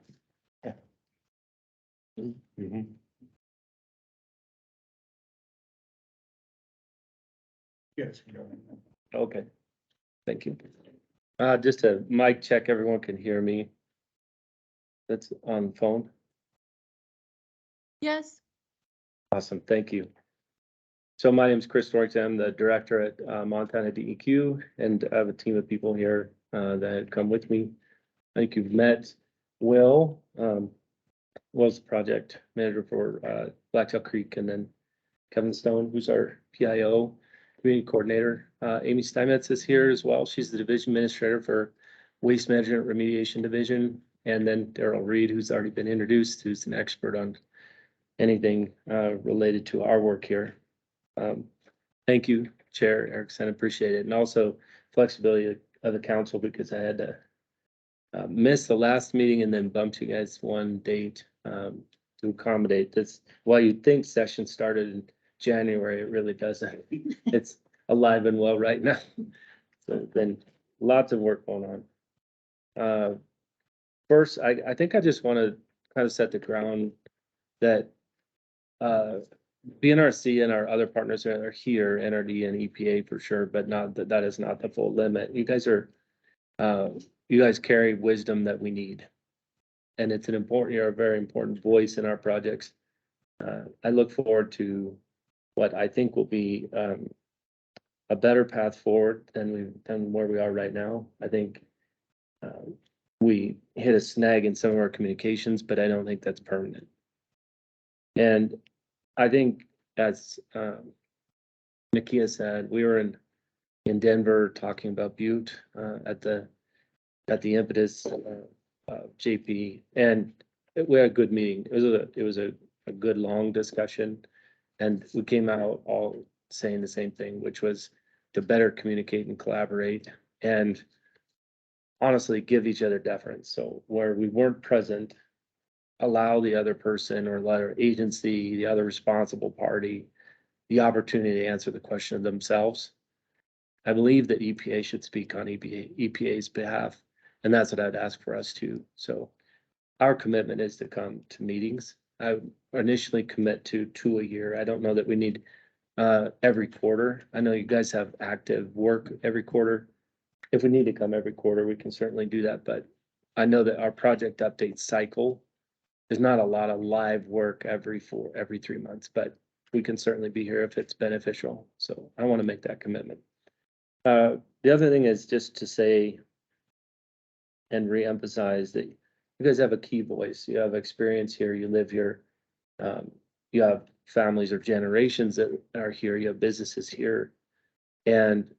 Yes. Okay, thank you. Just a mic check, everyone can hear me. That's on the phone. Yes. Awesome, thank you. So my name is Chris Dorrington. I'm the director at Montana DEQ, and I have a team of people here that have come with me. I think you've met Will, was the project manager for Blacktail Creek, and then Kevin Stone, who's our PIO, community coordinator. Amy Steinmetz is here as well. She's the division administrator for Waste Management Remediation Division. And then Daryl Reed, who's already been introduced, who's an expert on anything related to our work here. Thank you, Chair Erickson, appreciate it. And also flexibility of the council, because I had to miss the last meeting and then bump you guys one date to accommodate this. While you'd think session started in January, it really doesn't. It's alive and well right now. So then lots of work going on. First, I think I just want to kind of set the ground that BNRC and our other partners are here, NRD and EPA for sure, but not, that is not the full limit. You guys are, you guys carry wisdom that we need. And it's an important, you're a very important voice in our projects. I look forward to what I think will be, a better path forward than where we are right now. I think, we hit a snag in some of our communications, but I don't think that's permanent. And I think as Nakia said, we were in Denver talking about Butte at the impetus JP, and we had a good meeting. It was a good long discussion, and we came out all saying the same thing, which was to better communicate and collaborate and honestly give each other deference. So where we weren't present, allow the other person or let our agency, the other responsible party, the opportunity to answer the question themselves. I believe that EPA should speak on EPA's behalf, and that's what I'd ask for us to. So our commitment is to come to meetings. I initially commit to 2 a year. I don't know that we need every quarter. I know you guys have active work every quarter. If we need to come every quarter, we can certainly do that, but I know that our project update cycle, there's not a lot of live work every 3 months, but we can certainly be here if it's beneficial. So I want to make that commitment. The other thing is just to say and reemphasize that you guys have a key voice. You have experience here. You live here. You have families or generations that are here. You have businesses here. And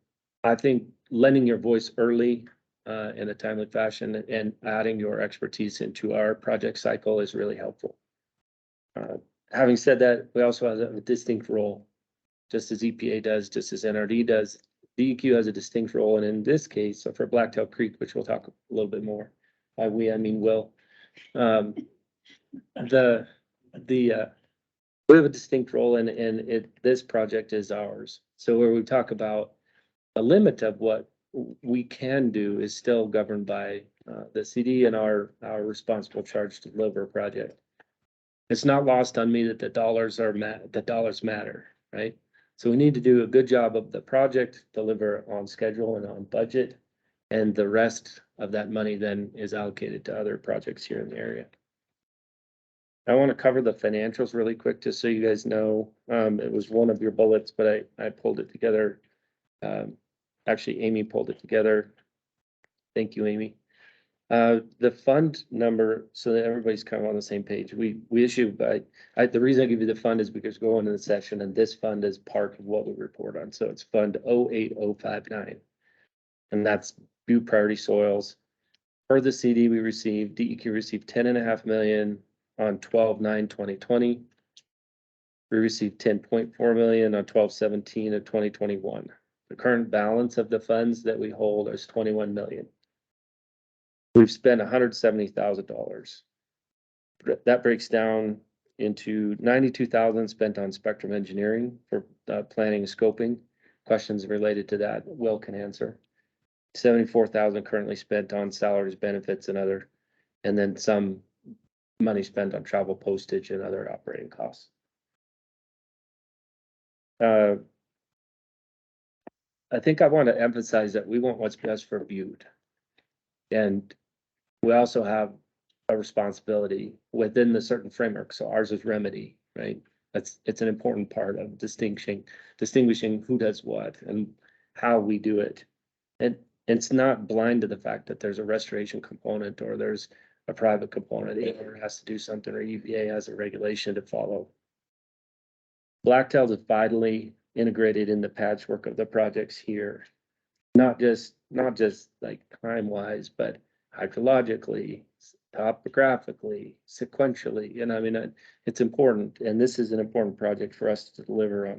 I think lending your voice early in a timely fashion and adding your expertise into our project cycle is really helpful. Having said that, we also have a distinct role, just as EPA does, just as NRD does. DEQ has a distinct role, and in this case, so for Blacktail Creek, which we'll talk a little bit more, by we, I mean Will, we have a distinct role, and this project is ours. So where we talk about the limit of what we can do is still governed by the CD and our responsible charge to deliver a project. It's not lost on me that the dollars matter, right? So we need to do a good job of the project, deliver on schedule and on budget, and the rest of that money then is allocated to other projects here in the area. I want to cover the financials really quick, just so you guys know. It was one of your bullets, but I pulled it together. Actually, Amy pulled it together. Thank you, Amy. The fund number, so that everybody's kind of on the same page. We issue by, the reason I give you the fund is because we're going into the session, and this fund is part of what we report on. So it's Fund 08059. And that's Butte Priority Soils. Per the CD we received, DEQ received 10.5 million on 12/9/2020. We received 10.4 million on 12/17 of 2021. The current balance of the funds that we hold is 21 million. We've spent $170,000. That breaks down into 92,000 spent on spectrum engineering for planning and scoping. Questions related to that, Will can answer. 74,000 currently spent on salaries, benefits, and other, and then some money spent on travel, postage, and other operating costs. I think I want to emphasize that we want what's best for Butte. And we also have a responsibility within the certain framework. So ours is remedy, right? It's an important part of distinguishing who does what and how we do it. And it's not blind to the fact that there's a restoration component or there's a private component. Either has to do something or EPA has a regulation to follow. Blacktail is vitally integrated in the patchwork of the projects here. Not just like time wise, but hydrologically, topographically, sequentially. And I mean, it's important. And this is an important project for us to deliver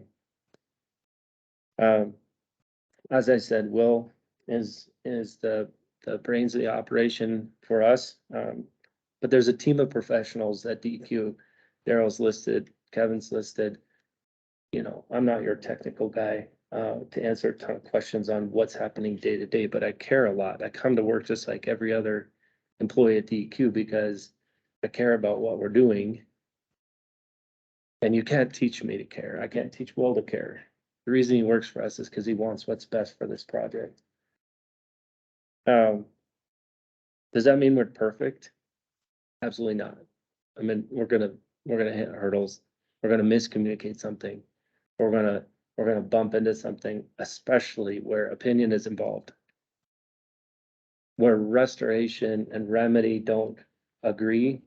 on. As I said, Will is the brains of the operation for us. But there's a team of professionals at DEQ. Daryl's listed, Kevin's listed. You know, I'm not your technical guy to answer a ton of questions on what's happening day to day, but I care a lot. I come to work just like every other employee at DEQ because I care about what we're doing. And you can't teach me to care. I can't teach Will to care. The reason he works for us is because he wants what's best for this project. Does that mean we're perfect? Absolutely not. I mean, we're gonna hit hurdles. We're gonna miscommunicate something. We're gonna bump into something, especially where opinion is involved. Where restoration and remedy don't agree.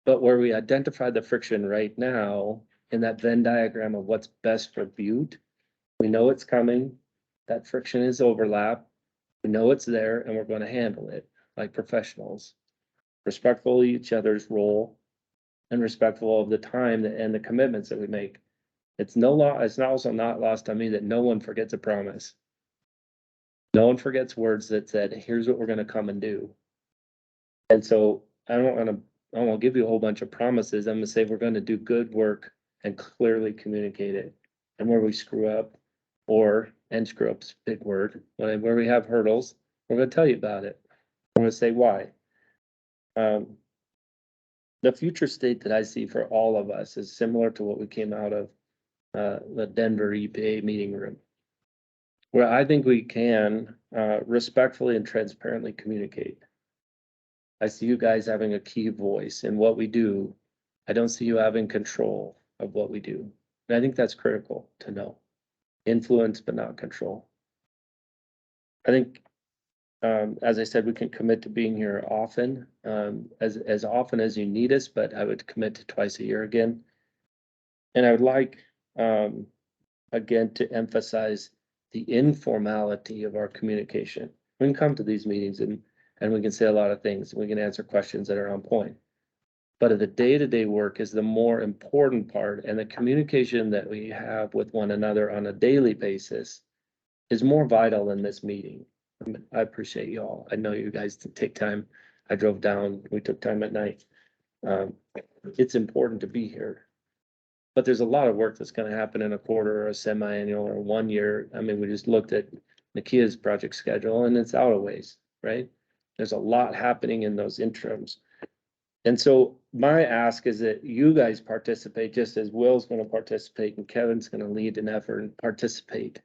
But where we identify the friction right now in that Venn diagram of what's best for Butte, we know it's coming. That friction is overlap. We know it's there and we're going to handle it like professionals, respectful of each other's role and respectful of the time and the commitments that we make. It's also not lost on me that no one forgets a promise. No one forgets words that said, here's what we're going to come and do. And so I don't want to give you a whole bunch of promises. I'm gonna say we're gonna do good work and clearly communicate it. And where we screw up and screw up's a big word, where we have hurdles, we're gonna tell you about it. We're gonna say why. The future state that I see for all of us is similar to what we came out of the Denver EPA meeting room. Where I think we can respectfully and transparently communicate. I see you guys having a key voice in what we do. I don't see you having control of what we do. And I think that's critical to know. Influence, but not control. I think, as I said, we can commit to being here often, as often as you need us, but I would commit to twice a year again. And I would like, again, to emphasize the informality of our communication. We can come to these meetings and we can say a lot of things. We can answer questions that are on point. But the day-to-day work is the more important part, and the communication that we have with one another on a daily basis is more vital than this meeting. I appreciate y'all. I know you guys take time. I drove down, we took time at night. It's important to be here. But there's a lot of work that's gonna happen in a quarter or a semi-annual or 1 year. I mean, we just looked at Nakia's project schedule and it's out of ways, right? There's a lot happening in those interims. And so my ask is that you guys participate just as Will's gonna participate and Kevin's gonna lead an effort and participate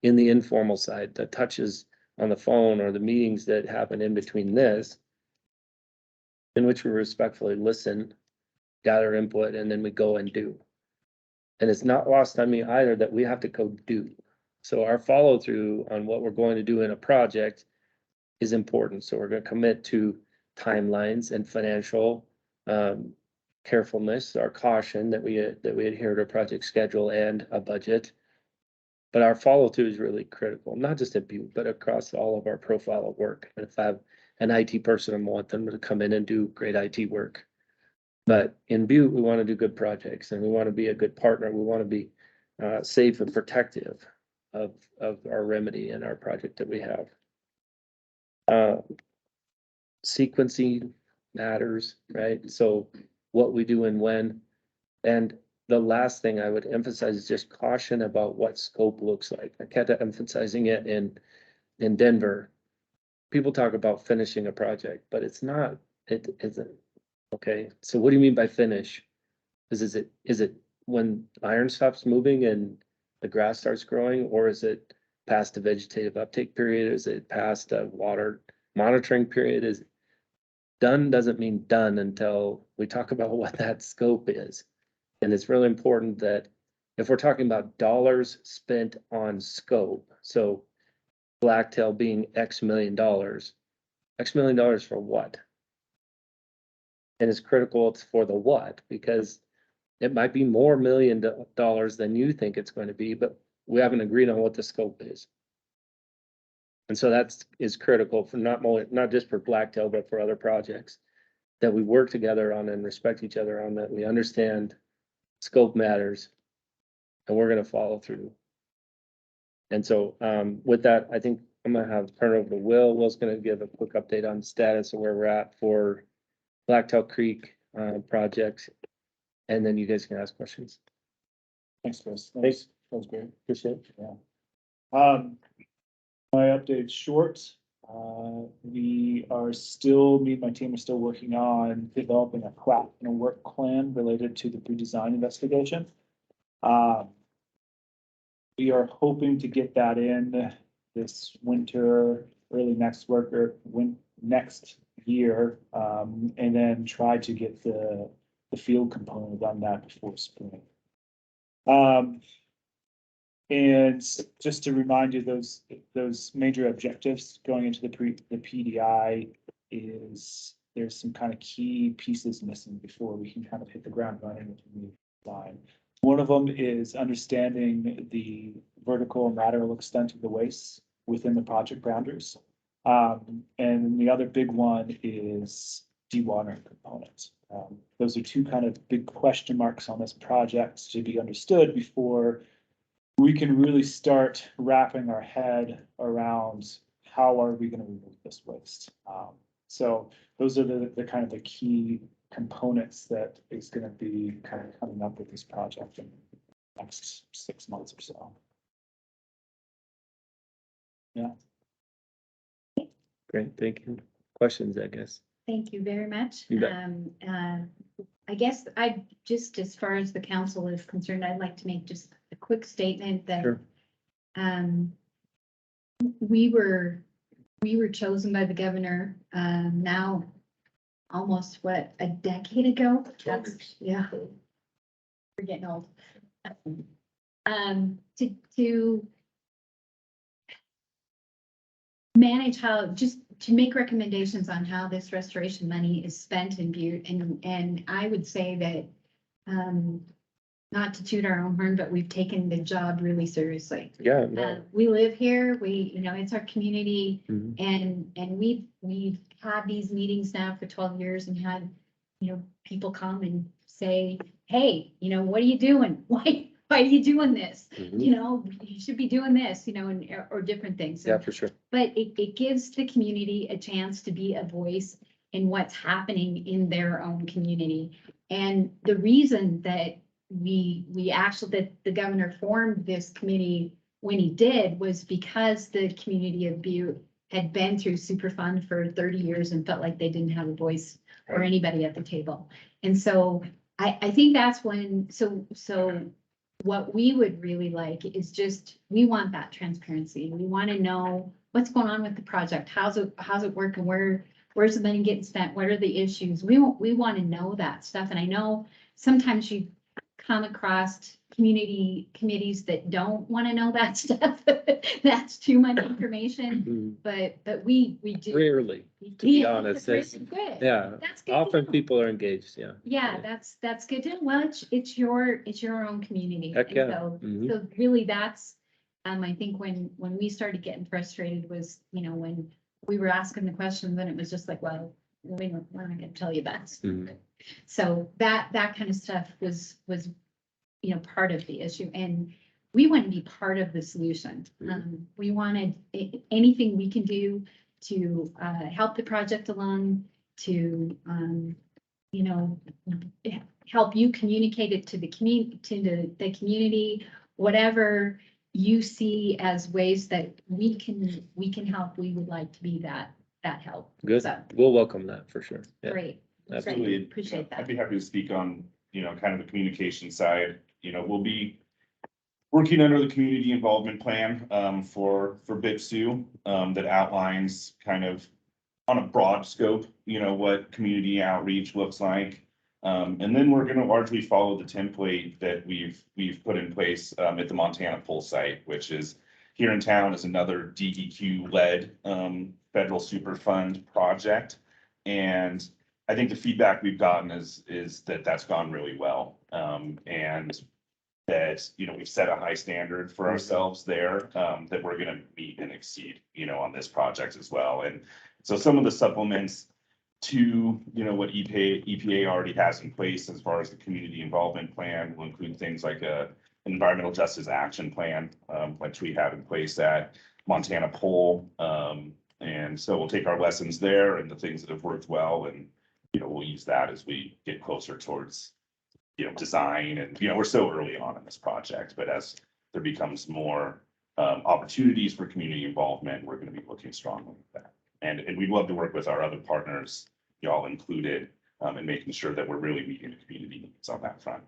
in the informal side that touches on the phone or the meetings that happen in between this, in which we respectfully listen, gather input, and then we go and do. And it's not lost on me either that we have to go do. So our follow through on what we're going to do in a project is important. So we're going to commit to timelines and financial carefulness, our caution that we adhere to a project schedule and a budget. But our follow through is really critical, not just at Butte, but across all of our profile of work. And if I have an IT person, I want them to come in and do great IT work. But in Butte, we want to do good projects and we want to be a good partner. We want to be safe and protective of our remedy and our project that we have. Sequencing matters, right? So what we do and when. And the last thing I would emphasize is just caution about what scope looks like. I kept emphasizing it in Denver. People talk about finishing a project, but it's not, it isn't. Okay, so what do you mean by finish? Is it when iron stops moving and the grass starts growing, or is it past the vegetative uptake period? Is it past a water monitoring period? Is done doesn't mean done until we talk about what that scope is. And it's really important that if we're talking about dollars spent on scope, so Blacktail being X million dollars for what? And it's critical for the what, because it might be more $1 million than you think it's going to be, but we haven't agreed on what the scope is. And so that is critical for not just for Blacktail, but for other projects that we work together on and respect each other on, that we understand scope matters and we're going to follow through. And so with that, I think I'm going to turn it over to Will. Will's going to give a quick update on the status of where we're at for Blacktail Creek project, and then you guys can ask questions. Thanks, Chris. Thanks. That was great. Appreciate it. My update's short. We are still, me and my team are still working on developing a plat and a work plan related to the pre-design investigation. We are hoping to get that in this winter, early next next year, and then try to get the field component on that before spring. And just to remind you, those major objectives going into the PDI is there's some kind of key pieces missing before we can kind of hit the ground running with the new line. One of them is understanding the vertical and lateral extent of the wastes within the project boundaries. And the other big one is dewatering components. Those are two kind of big question marks on this project to be understood before we can really start wrapping our head around how are we going to remove this waste. So those are the kind of the key components that is going to be kind of coming up with this project in the next 6 months or so. Yeah. Great, thank you. Questions, I guess. Thank you very much. You bet. I guess I just, as far as the council is concerned, I'd like to make just a quick statement that Sure. we were chosen by the governor, now almost what, a decade ago? That's, yeah. We're getting old. To manage how, just to make recommendations on how this restoration money is spent in Butte. And I would say that, not to toot our own horn, but we've taken the job really seriously. Yeah, no, We live here, it's our community, Mhm. and we've had these meetings now for 12 years and had, people come and say, hey, what are you doing? Why are you doing this? Mhm. You should be doing this, or different things. Yeah, for sure. But it gives the community a chance to be a voice in what's happening in their own community. And the reason that that the governor formed this committee when he did was because the community of Butte had been through Superfund for 30 years and felt like they didn't have a voice or anybody at the table. And so I think that's when, so what we would really like is just, we want that transparency. We want to know what's going on with the project. How's it working? Where's the money getting spent? What are the issues? We want to know that stuff. And I know sometimes you come across community committees that don't want to know that stuff. That's too much information, Mhm. but we do. Rarely, to be Yeah, honest, that's it's, good. yeah, That's good. to often know. people are engaged, yeah. Yeah, that's good to know. Well, it's your own community. Heck And yeah. so, Mhm. so really that's, I think when we started getting frustrated was, when we were asking the questions, then it was just like, well, we're not gonna tell you that. Mhm. So that kind of stuff was, part of the issue, and we want to be part of the solution. We wanted anything we can do to help the project along, to help you communicate it to the community, whatever you see as ways that we can help. We would like to be that help. Good, So, we'll welcome that for sure. Yeah. great. Absolutely. Great. Appreciate I'd that. be happy to speak on, kind of the communication side. We'll be working under the community involvement plan for BPSOU that outlines kind of on a broad scope, what community outreach looks like. And then we're going to largely follow the template that we've put in place at the Montana Pole site, which is here in town, is another DEQ-led federal Superfund project. And I think the feedback we've gotten is that that's gone really well. And that, we've set a high standard for ourselves there, that we're gonna meet and exceed, on this project as well. And so some of the supplements to, what EPA already has in place as far as the community involvement plan will include things like an environmental justice action plan, which we have in place at Montana Pole. And so we'll take our lessons there and the things that have worked well, and, we'll use that as we get closer towards, design. And, we're so early on in this project, but as there becomes more opportunities for community involvement, we're going to be looking strongly at that. And we'd love to work with our other partners, y'all included, in making sure that we're really meeting the community needs on that front.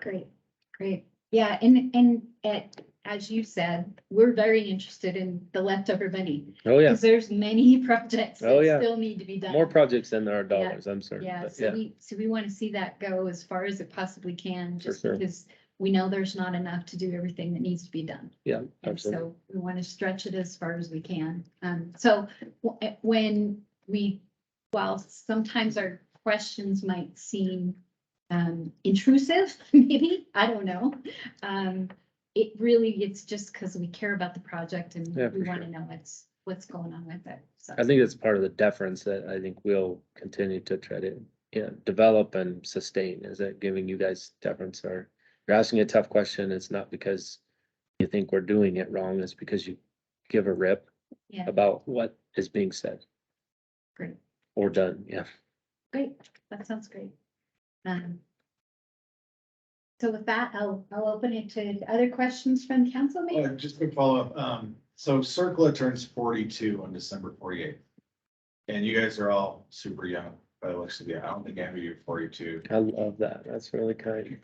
Great, great. Yeah, as you said, we're very interested in the leftover money. Oh, yeah, Because there's many projects Oh, that yeah. still need to be done. more projects than there are dollars, I'm certain. Yeah, but so we want to see that go as far as it possibly can, just sure. because we know there's not enough to do everything that needs to be done. Yeah, And absolutely. so we want to stretch it as far as we can. So when while sometimes our questions might seem intrusive, maybe, I don't know. It really, it's just because we care about the project and Yeah, we for want to know what's going on with it. So, I think it's part of the deference that I think we'll continue to try to, develop and sustain, is that giving you guys deference, or you're asking a tough question, it's not because you think we're doing it wrong, it's because you give a rip yeah, about what is being said great, or done, yeah. great. That sounds great. So with that, I'll open it to other questions from council, maybe? Just a quick follow-up. So Circula turns 42 on December 48th. And you guys are all super young, by the looks of it. I don't think any of you are 42. I love that, that's really kind.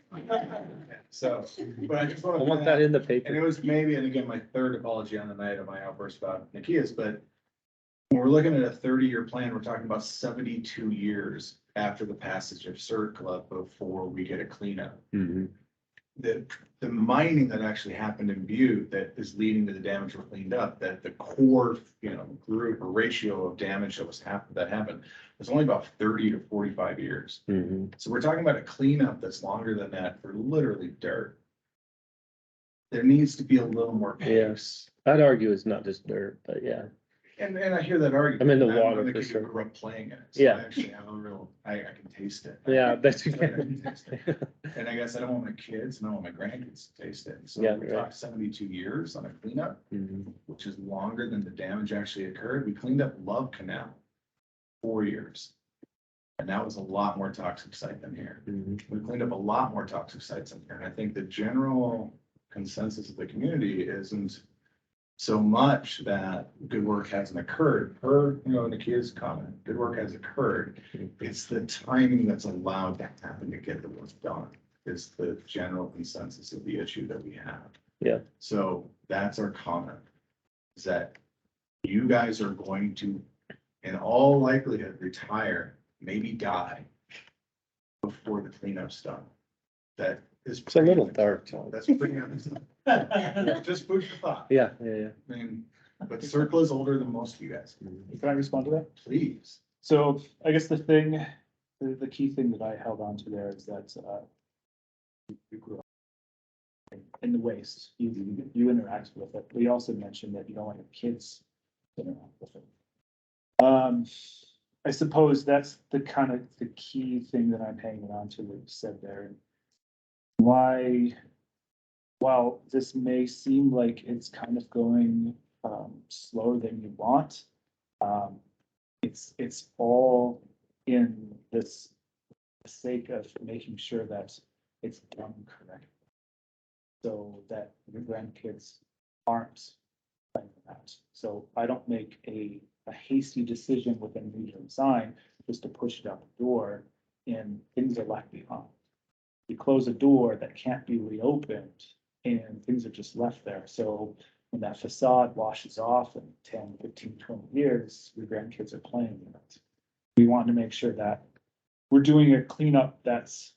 So, but I just want I to. want that in the And paper. it was maybe, and again, my third apology on the night of my outburst about Nikia's, but when we're looking at a 30-year plan, we're talking about 72 years after the passage of Circula before we get a cleanup. Mhm. The mining that actually happened in Butte that is leading to the damage we're cleaned up, that the core, group or ratio of damage that happened was only about 30 to 45 years. Mhm. So we're talking about a cleanup that's longer than that for literally dirt. There needs to be a little more pace. I'd argue it's not just dirt, but yeah, And I hear that argument. I'm in the one water of for kids who sure. grew up playing it. So Yeah. I actually have a real, I can taste it. yeah, I bet you I can can. taste it. And I guess I don't want my kids, and I don't want my grandkids to taste it. So Yeah, we right. talked 72 years on a cleanup, Mhm. which is longer than the damage actually occurred. We cleaned up Love Canal 4 years. And that was a lot more toxic site than here. Mhm. We cleaned up a lot more toxic sites in here. And I think the general consensus of the community isn't so much that good work hasn't occurred. Per, Nikia's comment, good work has occurred. It's the timing that's allowed to happen to get the work done is the general consensus of the issue that we have. Yeah. So that's our comment, is that you guys are going to, in all likelihood, retire, maybe die before the cleanup's done. That is. It's a little dark, John. That's pretty honest. Just food for thought. Yeah. I mean, but Circle is older than most of you guys. Can I respond to that? Please. So I guess the key thing that I held on to there is that, you grew up in the waste, you interact with it. We also mentioned that you don't want your kids to interact with it. I suppose that's the key thing that I'm hanging on to what you said there. Why, while this may seem like it's kind of going slower than you want, it's all in this sake of making sure that it's done correctly. So that your grandkids aren't playing that. So I don't make a hasty decision with a new design just to push it out the door and things are left behind. You close a door that can't be reopened and things are just left there. So when that facade washes off in 10, 15, 20 years, your grandkids are playing in it. We want to make sure that we're doing a cleanup that's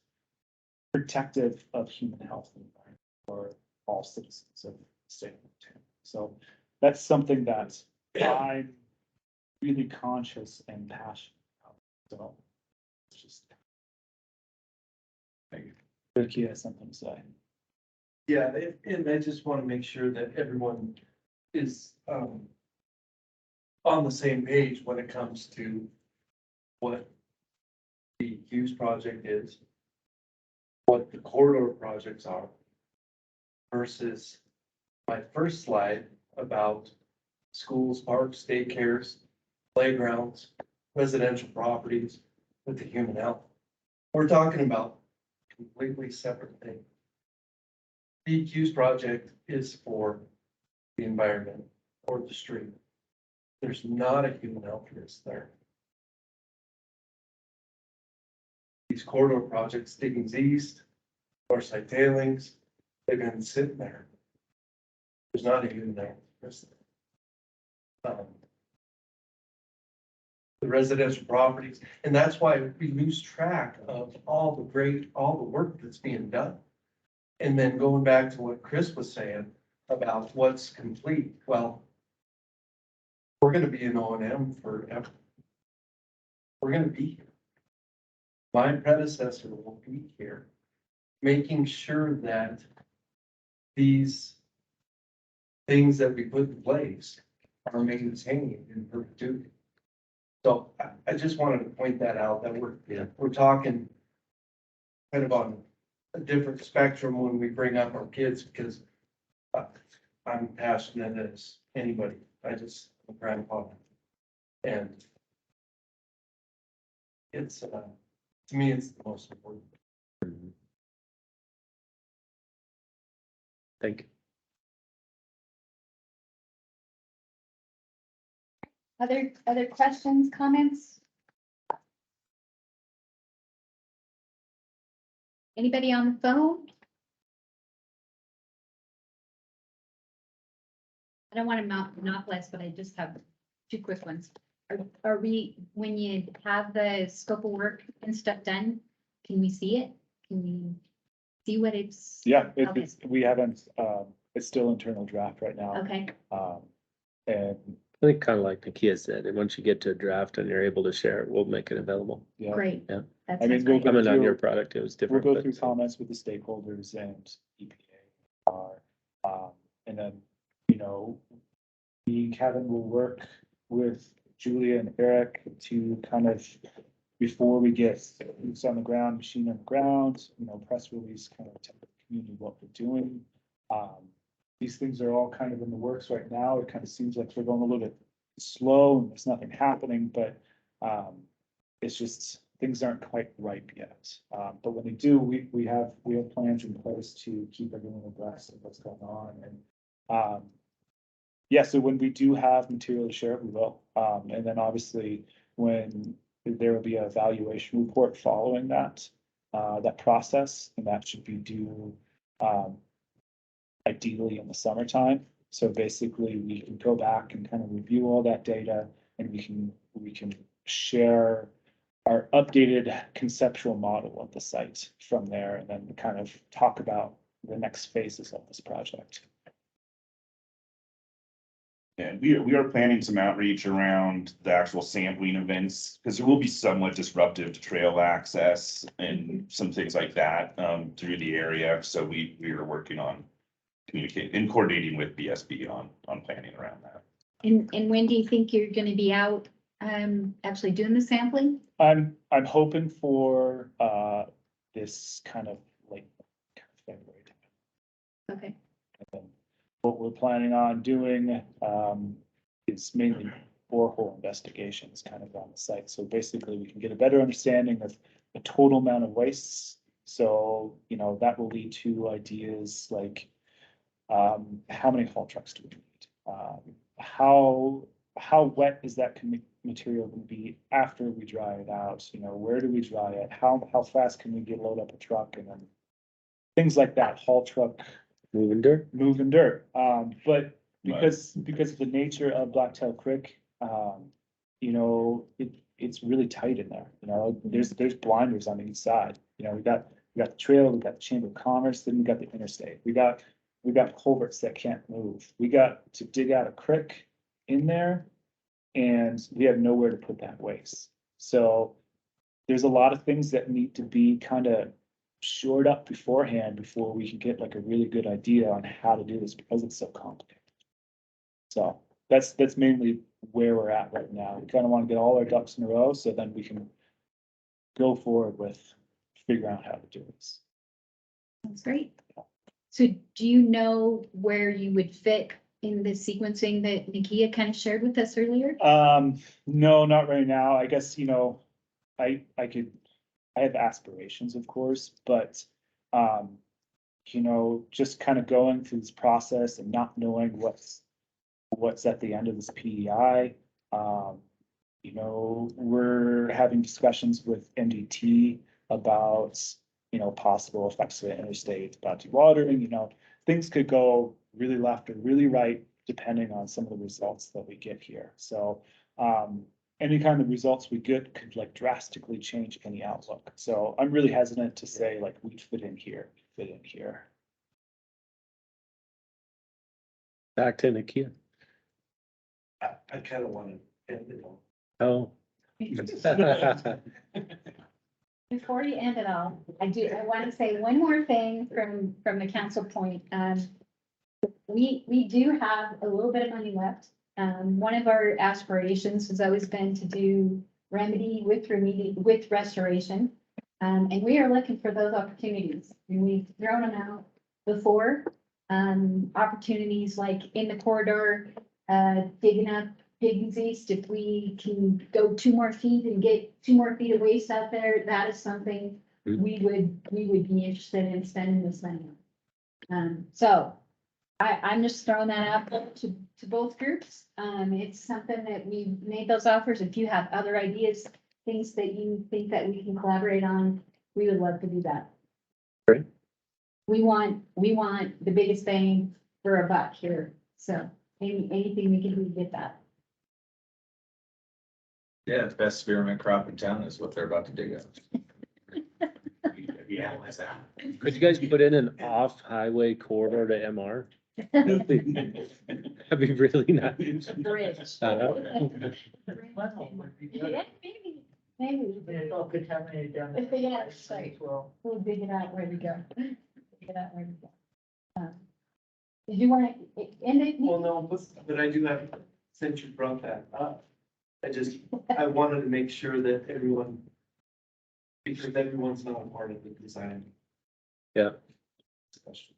protective of human health and environment for all citizens of the state of Montana. So that's something that I'm really conscious and passionate about. So it's just. Thank you. Ricky has something to say. Yeah, and I just want to make sure that everyone is on the same page when it comes to what the use project is, what the corridor projects are, versus my first slide about schools, parks, daycares, playgrounds, residential properties with the human health. We're talking about completely separate things. The use project is for the environment or the street. There's not a human health risk there. These corridor projects, Diggings East, Northside Tailings, they've been sitting there. There's not a human health risk there. The residential properties, and that's why we lose track of all the work that's being done. And then going back to what Chris was saying about what's complete, well, we're gonna be in O&M forever. We're gonna be here. My predecessor will be here, making sure that these things that we put in place are maintained in perpetuity. So I just wanted to point that out, that we're talking kind of on a different spectrum when we bring up our kids, because I'm passionate as anybody. I'm a grandpa. And it's, to me, it's the most important. Thank you. Other questions, comments? Anybody on the phone? I don't want to monopolize, but I just have two quick ones. Are we, when you have the scope of work and stuff done, can we see it? Can we see what it's? Yeah, Okay. we haven't, it's still internal draft right now. Okay, And, I think kind of like Nakia said, and once you get to a draft and you're able to share it, we'll make it available. yeah. great. Yeah. That I mean, sounds we'll great. go Coming on through- your product, it was We'll different. go but- through comments with the stakeholders and EPA. And then, you know, me and Kevin will work with Julia and Eric to kind of, before we get boots on the ground, machine on the ground, you know, press release, kind of tell the community what we're doing. These things are all kind of in the works right now. It kind of seems like we're going a little bit slow and there's nothing happening, but it's just, things aren't quite ripe yet. But when they do, we have plans in place to keep everyone abreast of what's going on. And yeah, so when we do have material to share, we will. And then obviously when there will be an evaluation report following that process, and that should be due ideally in the summertime. So basically we can go back and kind of review all that data, and we can share our updated conceptual model of the site from there, and then kind of talk about the next phases of this project. And we are planning some outreach around the actual sampling events, because it will be somewhat disruptive to trail access and some things like that through the area. So we are working on communicating and coordinating with BSB on planning around that. And when do you think you're gonna be out, actually doing the sampling? I'm hoping for this kind of late February time. Okay, And then what we're planning on doing is mainly borehole investigations kind of on the site. So basically we can get a better understanding of the total amount of wastes. So, you know, that will lead to ideas like how many haul trucks do we need? How wet is that material going to be after we dry it out? You know, where do we dry it? How fast can we load up a truck, and then things like that, haul truck Moving dirt. moving dirt. But because of the nature of Blacktail Creek, you know, it's really tight in there. You know, there's blinders on each side. You know, we got the trail, we got the Chamber of Commerce, then we got the interstate. We got culverts that can't move. We got to dig out a creek in there, and we have nowhere to put that waste. So there's a lot of things that need to be kind of shored up beforehand before we can get like a really good idea on how to do this, because it's so complicated. So that's mainly where we're at right now. We kind of want to get all our ducks in a row so then we can go forward with figuring out how to do this. that's great. So do you know where you would fit in the sequencing that Nakia kind of shared with us earlier? No, not right now. I guess, you know, I have aspirations, of course, but, you know, just kind of going through this process and not knowing what's at the end of this PEI, You know, we're having discussions with NDT about, you know, possible effects of the interstate, about dewatering, you know, things could go really left or really right, depending on some of the results that we get here. So, any kind of results we get could like drastically change any outlook. So I'm really hesitant to say like we fit in here, fit in here. Back to Nakia. I kind of want to end it all. Oh. Before you end it all, I want to say one more thing from the council point. We do have a little bit of money left. One of our aspirations has always been to do with restoration. And we are looking for those opportunities. And we've thrown them out before. Opportunities like in the corridor, digging up Piggins East, if we can go 2 more feet and get 2 more feet of waste out there, that is something we would be interested in spending this money on. So I'm just throwing that out there to both groups. It's something that we made those offers. If you have other ideas, things that you think that we can collaborate on, we would love to do that. Great. We want the biggest bang for a buck here. So anything we can do to get that. Yeah, the best spearmint crop in town is what they're about to dig up. Yeah, analyze that. Could you guys put in an off-highway corridor to MR? That'd be really nice. Bridge. Yeah, maybe. It's all contaminated down there. Yeah, it's like- As well. We'll dig it out where we go. Dig it out where we go. Did you want to end it? Well, no, but I do have, since you brought that up, I wanted to make sure that everyone, because everyone's not a part of the design. Yeah. Discussion.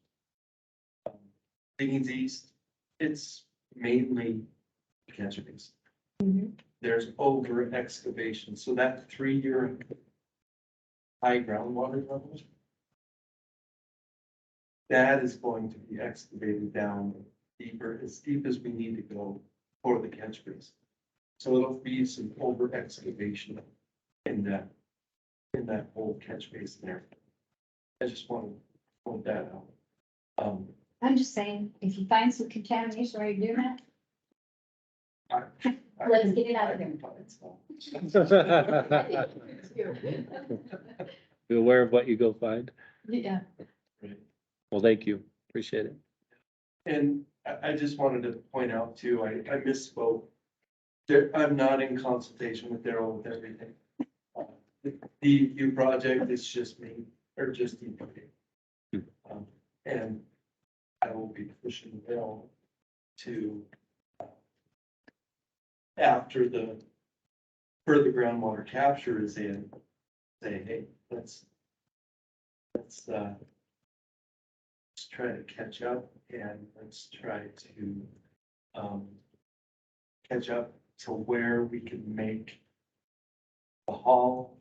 Diggins East, it's mainly catch basin. Mhm. There's over excavation, so that 3-year high groundwater levels, that is going to be excavated down deeper, as deep as we need to go for the catch basin. So it'll be some over excavation in that whole catch basin there. I just want to point that out. I'm just saying, if you find some contamination while you're doing I- that, let's get it out of there. Be aware of what you go find. Yeah. Well, thank you. Appreciate it. And I just wanted to point out too, I misspoke. I'm not in consultation with Daryl with everything. The DEQ project is just me, or just DEQ. And I will be pushing Bill to, after the groundwater capture is in, say, hey, let's try to catch up and let's try to catch up to where we can make the haul,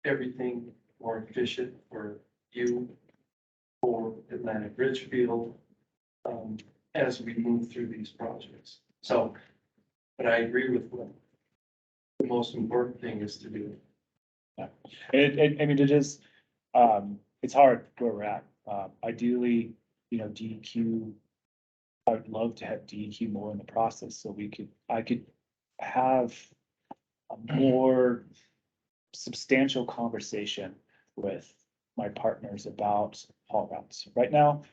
everything more efficient for you, for Atlantic Richfield, as we move through these projects. So, but I agree with what the most important thing is to do. I mean, it is, it's hard where we're at. Ideally, you know, DEQ, I would love to have DEQ more in the process so I could have a more substantial conversation with my partners about haul routes. Right now,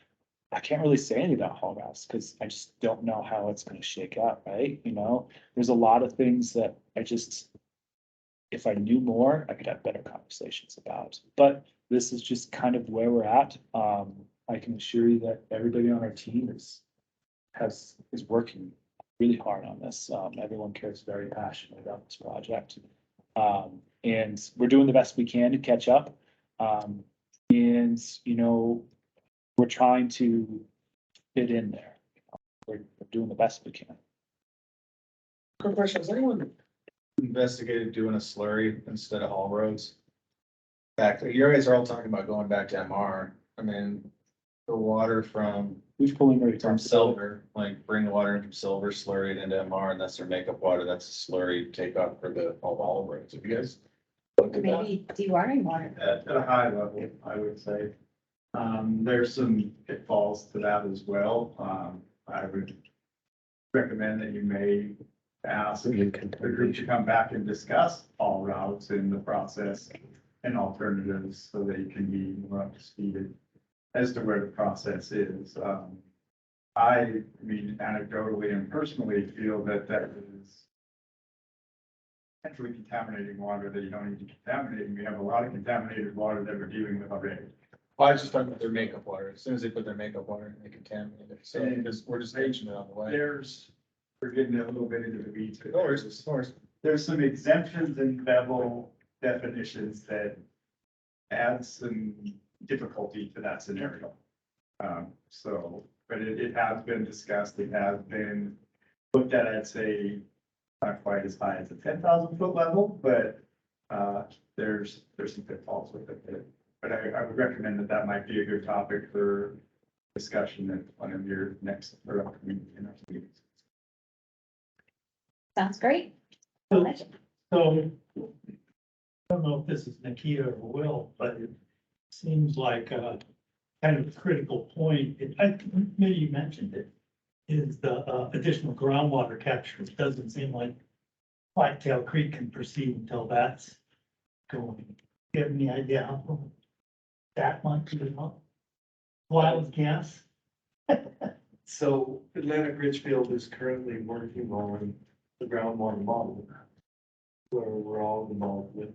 I can't really say anything about haul routes because I just don't know how it's going to shake out, right? You know, there's a lot of things that if I knew more, I could have better conversations about. But this is just kind of where we're at. I can assure you that everybody on our team is working really hard on this. Everyone cares very passionately about this project. And we're doing the best we can to catch up. And, you know, we're trying to fit in there. We're doing the best we can. Quick question, has anyone investigated doing a slurry instead of all roads? You guys are all talking about going back to MR. I mean, The water from Who's pulling right From Silver, like bring the water in from Silver, slurry it into MR, and that's their makeup water, that's a slurry takeoff for the all roads, have you guys? looked at that? Maybe dewatering water. At a high level, I would say. There's some pitfalls to that as well. I would recommend that you may ask the group to come back and discuss all routes in the process and alternatives so that you can be more up to speed as to where the process is. I mean, anecdotally and personally feel that that is potentially contaminating water that you don't need to contaminate. And we have a lot of contaminated water that we're dealing with already. Well, I was just talking about their makeup water, as soon as they put their makeup water in, they contaminate it, so, because we're just aging it on the way. We're getting a little bit into the weeds. No worries, no worries. There's some exemptions in bevel definitions that add some difficulty to that scenario. But it has been discussed, it has been looked at, I'd say, not quite as high as the 10,000 foot level, but there's some pitfalls with it. But I would recommend that that might be a good topic for discussion at one of your next or upcoming meetings. Sounds great. So, I don't know if this is Nakia or Will, but it seems like a kind of critical point. Maybe you mentioned it, is the additional groundwater capture. It doesn't seem like Blacktail Creek can proceed until that's going. Do you have any idea how long that might be? Wild guess? So Atlantic Richfield is currently working on the groundwater model where we're all involved with.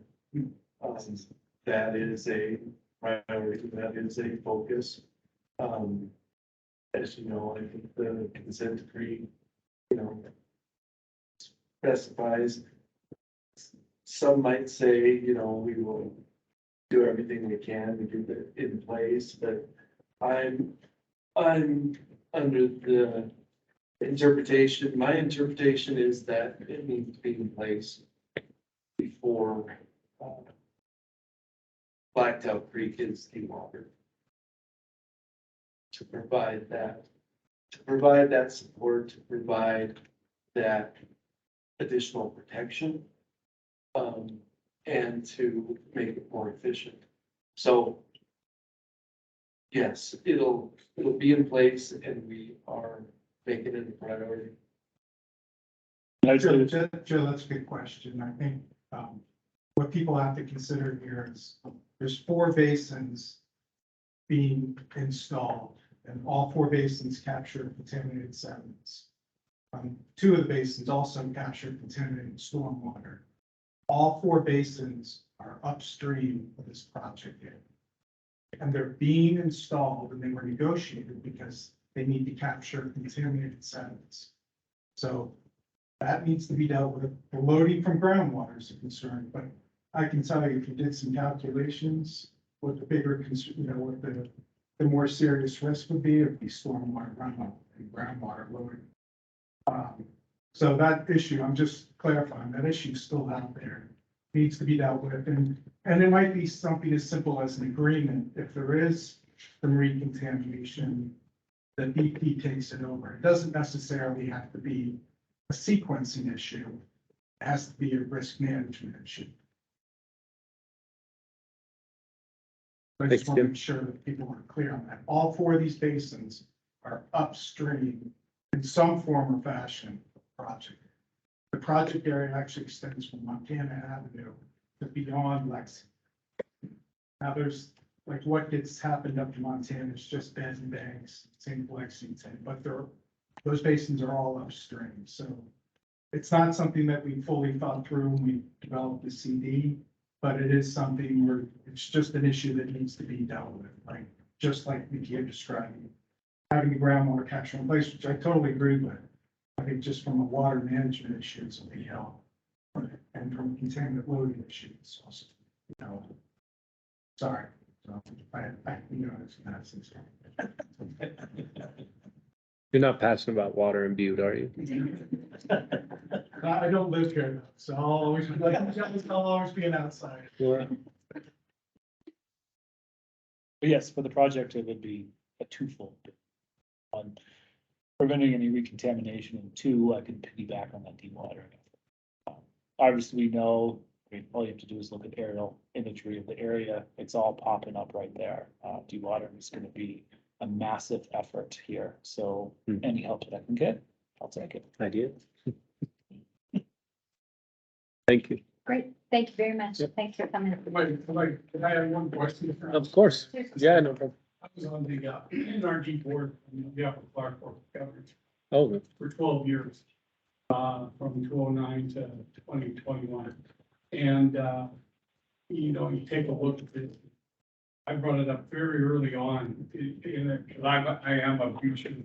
That is a priority, that is a focus. As you know, I think the consent decree, specifies. Some might say, we will do everything we can to get it in place, but I'm under the interpretation, my interpretation is that it needs to be in place before Blacktail Creek is dewatered. To provide that support, to provide that additional protection, and to make it more efficient. So yes, it'll be in place and we are making it a priority. Joe, that's a good question. I think, what people have to consider here is there's 4 basins being installed and all 4 basins capture contaminated sediments. 2 of the basins also capture contaminated stormwater. All 4 basins are upstream of this project area. And they're being installed and they were negotiated because they need to capture contaminated sediments. So that needs to be dealt with. The loading from groundwater is a concern, but I can tell you if you did some calculations, what the bigger, what the more serious risk would be if the stormwater runoff and groundwater loading. So that issue, I'm just clarifying, that issue is still out there, needs to be dealt with. And it might be something as simple as an agreement. If there is some recontamination, the BP takes it over. It doesn't necessarily have to be a sequencing issue. It has to be a risk management issue. I Thanks, just want to Tim. make sure that people are clear on that. All 4 of these basins are upstream in some form or fashion of the project. The project area actually extends from Montana Avenue to beyond Lexington. Now there's like what gets happened up to Montana is just beds and banks, same Lexington, but those basins are all upstream. So it's not something that we fully thought through when we developed the CD. But it is something where it's just an issue that needs to be dealt with, right? Just like Nakia described, having the groundwater capture in place, which I totally agree with. I think just from a water management issue, it's a big help. And from a contaminant loading issue, it's also, sorry. So You're not passionate about water in Butte, are you? I don't live here, so I'll always be like, I'll always be an outsider. But yes, for the project, it would be a twofold. One, preventing any recontamination, and two, I can piggyback on that dewatering. Obviously, we know, I mean, all you have to do is look at aerial imagery of the area. It's all popping up right there. Dewatering is gonna be a massive effort here, so any help that I can get, I'll take it. Idea. Thank you. Great, thank you very much. Yep. Thanks for coming. Can I have one question? Of course. Yeah, no problem. I was on the NRG board, on behalf of Clark Government Oh, for 12 years, from 2009 to 2021. And, you know, you take a look at this. I brought it up very early on, because I am a future.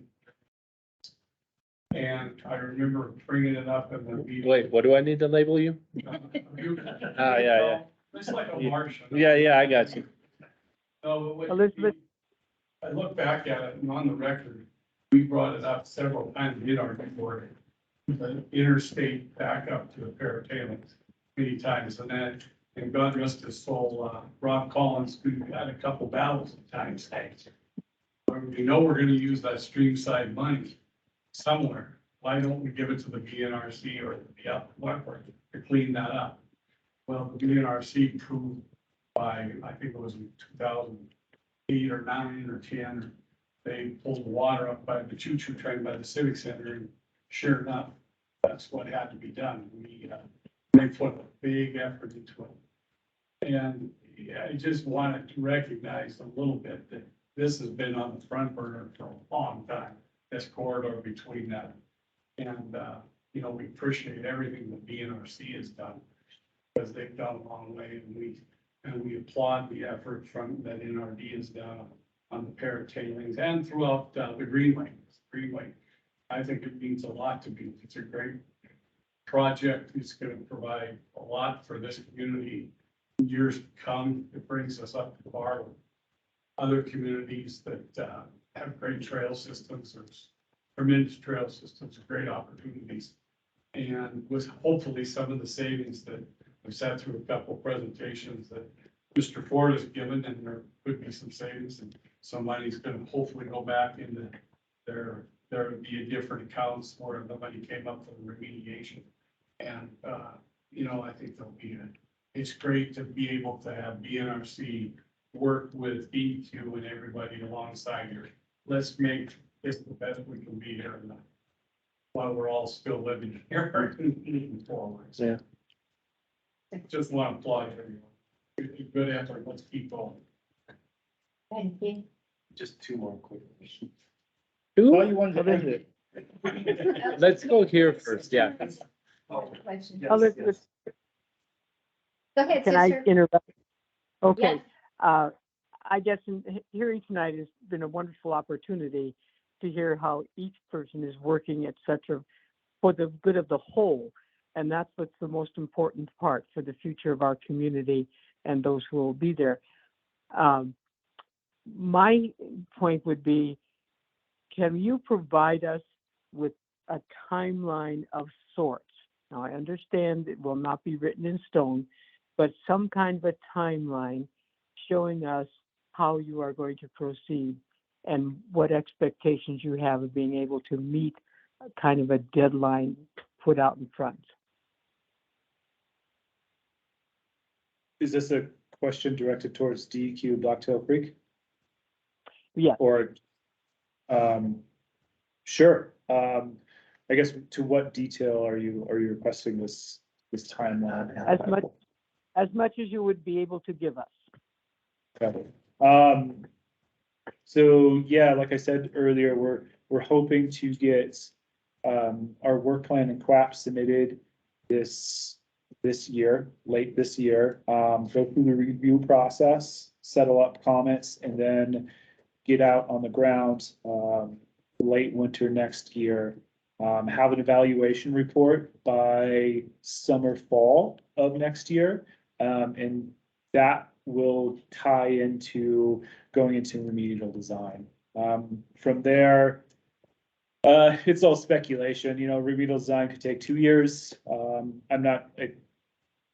And I remember bringing it up in the meeting. wait, what do I need to label you? Yeah. It's like a Martian. Yeah, I got you. No, but Elizabeth? I look back at it and on the record, we brought it up several times in our report. The interstate backup to the Parrot tailings many times, and then, and God rest his soul, Rob Collins, who had a couple battles at times. When we know we're gonna use that streamside money somewhere, why don't we give it to the BNRC or the Blacktail to clean that up? Well, the BNRC proved by, I think it was in 2008 or 9 or 10, they pulled the water up by the choo-choo train by the Civic Center, and sure enough, that's what had to be done. They put a big effort into it. And yeah, I just wanted to recognize a little bit that this has been on the front burner for a long time, this corridor between that. And, you know, we appreciate everything that BNRC has done, because they've done a long way, and we applaud the effort from that NRD has done on the Parrot tailings and throughout the Greenway. I think it means a lot to me. It's a great project. It's going to provide a lot for this community in years to come. It brings us up to par with other communities that have great trail systems. There's tremendous trail systems, great opportunities. And with hopefully some of the savings that I've sat through a couple of presentations that Mr. Ford has given, and there could be some savings, and some money's going to hopefully go back into there would be a different accounts where the money came up for the remediation. And, you know, I think there'll be it's great to be able to have BNRC work with EQ and everybody alongside here. Let's make this the best we can be here while we're all still living here and moving forward. So, just want to applaud everyone. Good effort. Let's keep going. Thank you. Just two more quick questions. Oh, you wanted to end it. Let's go here first, yeah. Go Elizabeth, ahead, can I sister. interrupt? Okay, Yes. I guess hearing tonight has been a wonderful opportunity to hear how each person is working, et cetera, for the good of the whole. And that's what's the most important part for the future of our community and those who will be there. My point would be, can you provide us with a timeline of sorts? Now, I understand it will not be written in stone, but some kind of a timeline showing us how you are going to proceed and what expectations you have of being able to meet a kind of a deadline put out in front. Is this a question directed towards DEQ Blacktail Creek? Yeah. Or, sure. I guess to what detail are you requesting this timeline? As much as you would be able to give us. Okay. So yeah, like I said earlier, we're hoping to get our work plan and QAP submitted this year, late this year. Go through the review process, settle up comments, and then get out on the ground late winter next year. Have an evaluation report by summer, fall of next year. And that will tie into going into remedial design. From there, it's all speculation. You know, remedial design could take 2 years.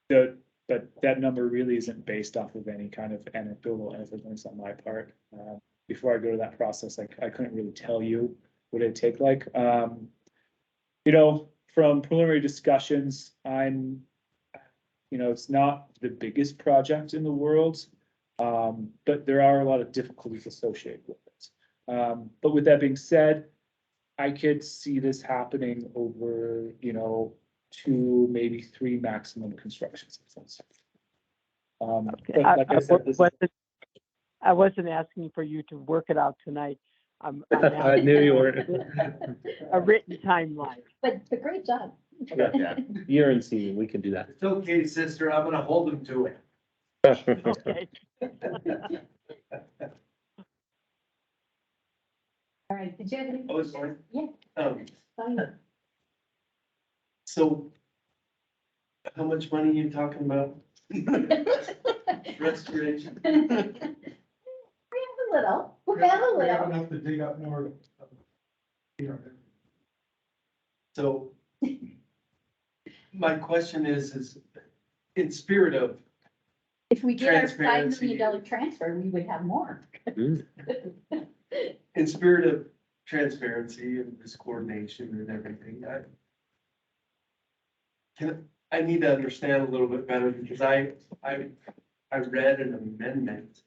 But that number really isn't based off of any kind of anecdotal evidence on my part. before I go to that process, I couldn't really tell you what it'd take like. You know, from preliminary discussions, it's not the biggest project in the world, but there are a lot of difficulties associated with it. But with that being said, I could see this happening over, 2, maybe 3 maximum construction seasons. But like I said, this is- I wasn't asking for you to work it out tonight. I'm I knew you were. a written timeline. But great job. Yeah. You're in scene, we can do that. It's okay, sister, I'm gonna hold him to it. Okay. All right, did you have any? Oh, sorry. Yeah. Fine. So how much money are you talking about? Restoration? We have a little, we have a We have little. enough to dig up more. So my question is in spirit of, If we get our $5 Transparency. million transfer, we would have more. in spirit of transparency and this coordination and everything, I need to understand a little bit better because I read an amendment